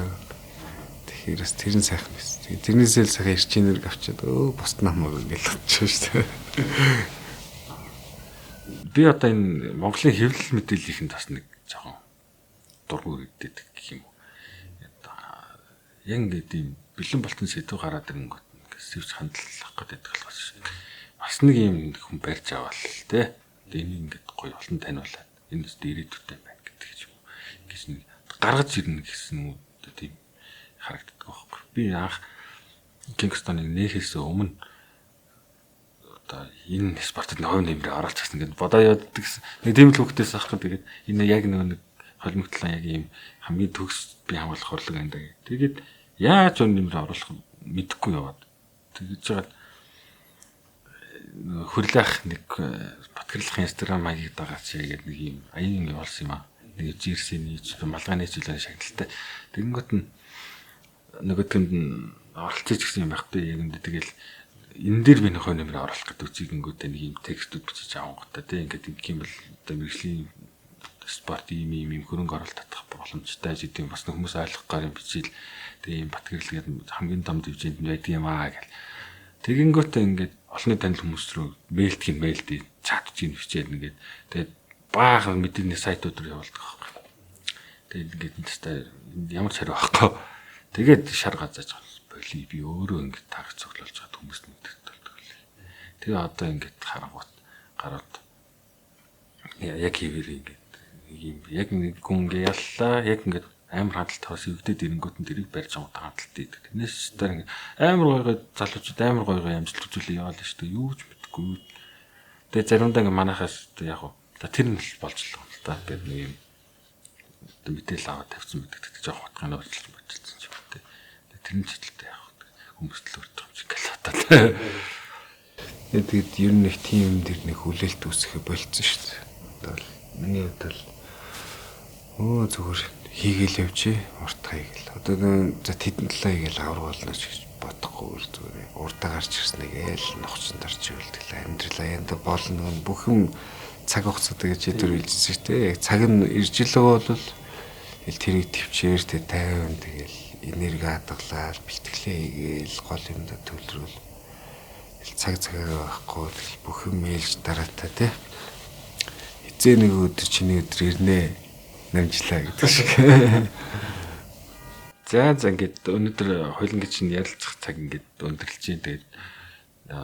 Speaker 2: Тэгэхээр бас тэр нь сайхан байсан. Тэгээд тэрнээсээ л сайхан ирчинээр авчиад бусд намайг ингээл бодчихсон шүү дээ.
Speaker 1: Би одоо энэ Монголын хэвлэл мэдээллийнхэнд бас нэг жоохон дургу өгдөг гэх юм уу. Яг ингээд ийм бэлэн болтон сэдв гараад ирэнгүүт ингээд сэвж хандлах гэдэг болохоос шүү. Бас нэг ийм хүн барьж аваал тий. Тэгээ энийг ингээд гоё олон таниулаад энэ өстө ирээдүйтэй байна гэдэг ч юм уу. Гэж нэг гаргаж ирнэ гэсэн үү тийм харагддаг байхгүй. Би анх Кингстоныг нээхээс өмнө одоо энэ спортод нэг хувь нэмрээ оруулж гисэн гэдэг бодоо явдаг гэсэн. Нэг тийм л хөвгтөөс аахгүй тэгээд энэ яг нэг холимогтлон яг ийм хамгийн төгс би хамгаалах урлаг энэ. Тэгээд яаж өн нэмрээ оруулах мэдэхгүй яваад. Тэгж жагаад хөрлөх нэг подкарлахын Instagram хаяг дагаад чигээд нэг ийм аян явуулсан юм аа. Нэг жирсэний малгайны зүйлээ шагналтай. Тэгэнгүүт нь нөгөөдөнд нь оролцож гисэн юм байхгүй яг энэ тэгэл энэ дээр би нөхөө нэмрээ оруулах гэдэг үцгэнгүүтээ нэг юм текстүүд бичиж авангуудаа тий ингээд юм бол одоо мэрэгжлийн спорт ийм хөрөнгө оруулалт татах боломжтой гэдэг юм бас хүмүүс ойлгох гарын бичил тэгээ юм батгэрэл гэдэг хамгийн том дивжинд байдаг юм аа гэл. Тэгэнгүүтээ ингээд олонний танил хүмүүс рүү мэйлдээ чат чинь бичээд ингээд тэгээд баахан мэдээний сайтууд руу явуулдаг байхгүй. Тэгээд ингээд энэ тест ямар ч хариу байхгүй. Тэгээд шар газааж боли би өөрөө ингээд таг цоглуулж чад хүмүүст мэдэрдэг лээ. Тэгээ одоо ингээд харангуут гараад яг хийвэр ингээд ийм яг нэг хүн ингээд яллаа яг ингээд амар хадалт тавс өвдөд ирэнгүүт нь тэрийг барьж байгаа хадалт ийдэг. Тэрнээс тэр ингээд амар гойгоо залуучууд амар гойгоо амжилт үзүүлээ яваал шүү дээ. Юу ч мэдгүй. Тэгээ заримдаа ингээд манайхаас яг тэр нь л болж л байгаа л та. Тэгээд нэг юм мэдээлэл аваад тавьсан мэддэг жоох утганы өөрчлөлт бодчихсон ч юм те. Тэр нь ч хэлтэй яг хүмүүст л өртөх юм шиг галатаа.
Speaker 2: Тэгээд ер нь их тийм дэр нэг хүлээлт үүсгэх болцсон шүү дээ. Одоо миний хувьд л зүгээр хийгээл явжээ урт хийгээл. Одоо за тэдэн талаа хийгээл авраг болно ч гэж бодохгүй зүгээр урдаа гарч ирсэн нэгээл нохчонд орж ивэл тэгэл амьдрал аяанда болно бүх юм цаг хугацаатай гэж ядуур хэлсэн шүү дээ. Яг цаг нь ирж л байгаа бол тэрийг төвчээр тэ 50 тэгэл энерги хадгалаад бэлтгэлээ хийгээл гол юмда төвлөрүүл цагаагаа байхгүй тэгэл бүх юм ээлж дараатаа тий. Эзээ нэг өдөр чиний өдөр ирнэ намжлаа гэдэг шиг. За ингээд өнөөдөр хойлон гэж чинь ярилцах цаг ингээд өндөрлж байна. Тэгээд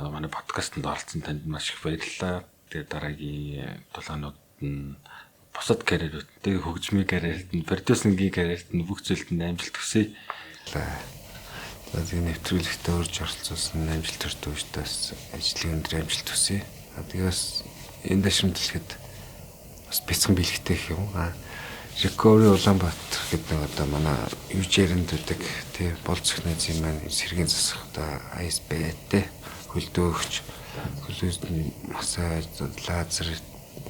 Speaker 2: манай подкастт оролцсон танд маш их баярлалаа. Тэгээд дараагийн тулаанууд нь бусад карьерүүд, тэгээд хөгжмийн карьерт нь, продюсерингийн карьерт нь бүх зүйлд нь амжилт хүсье. За тэгээд нэвтрүүлэгтээ урьж оролцуулсан амжилт төртөө ууштай ажлын өндөр амжилт хүсье. Тэгээд бас энэ дэшмэлхэд бас бяцхан бэлгтэй гэх юм. Recovery Улаанбаатар гэдэг одоо манай южэрэнд үүдэг тий болцохны зэм маань сэргийн засахта ISB тий хөлдөөгч хөлөөсний массаж лазер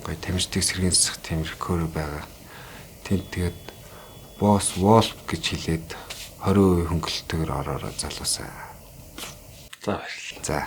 Speaker 2: гой тамирчдыг сэргийн засах тийм recovery байгаа. Тэнд тэгээд boss wolf гэж хэлээд 20% хөнгөлөлтөөр ороороо залуусаа.
Speaker 1: За баярлалаа.
Speaker 2: За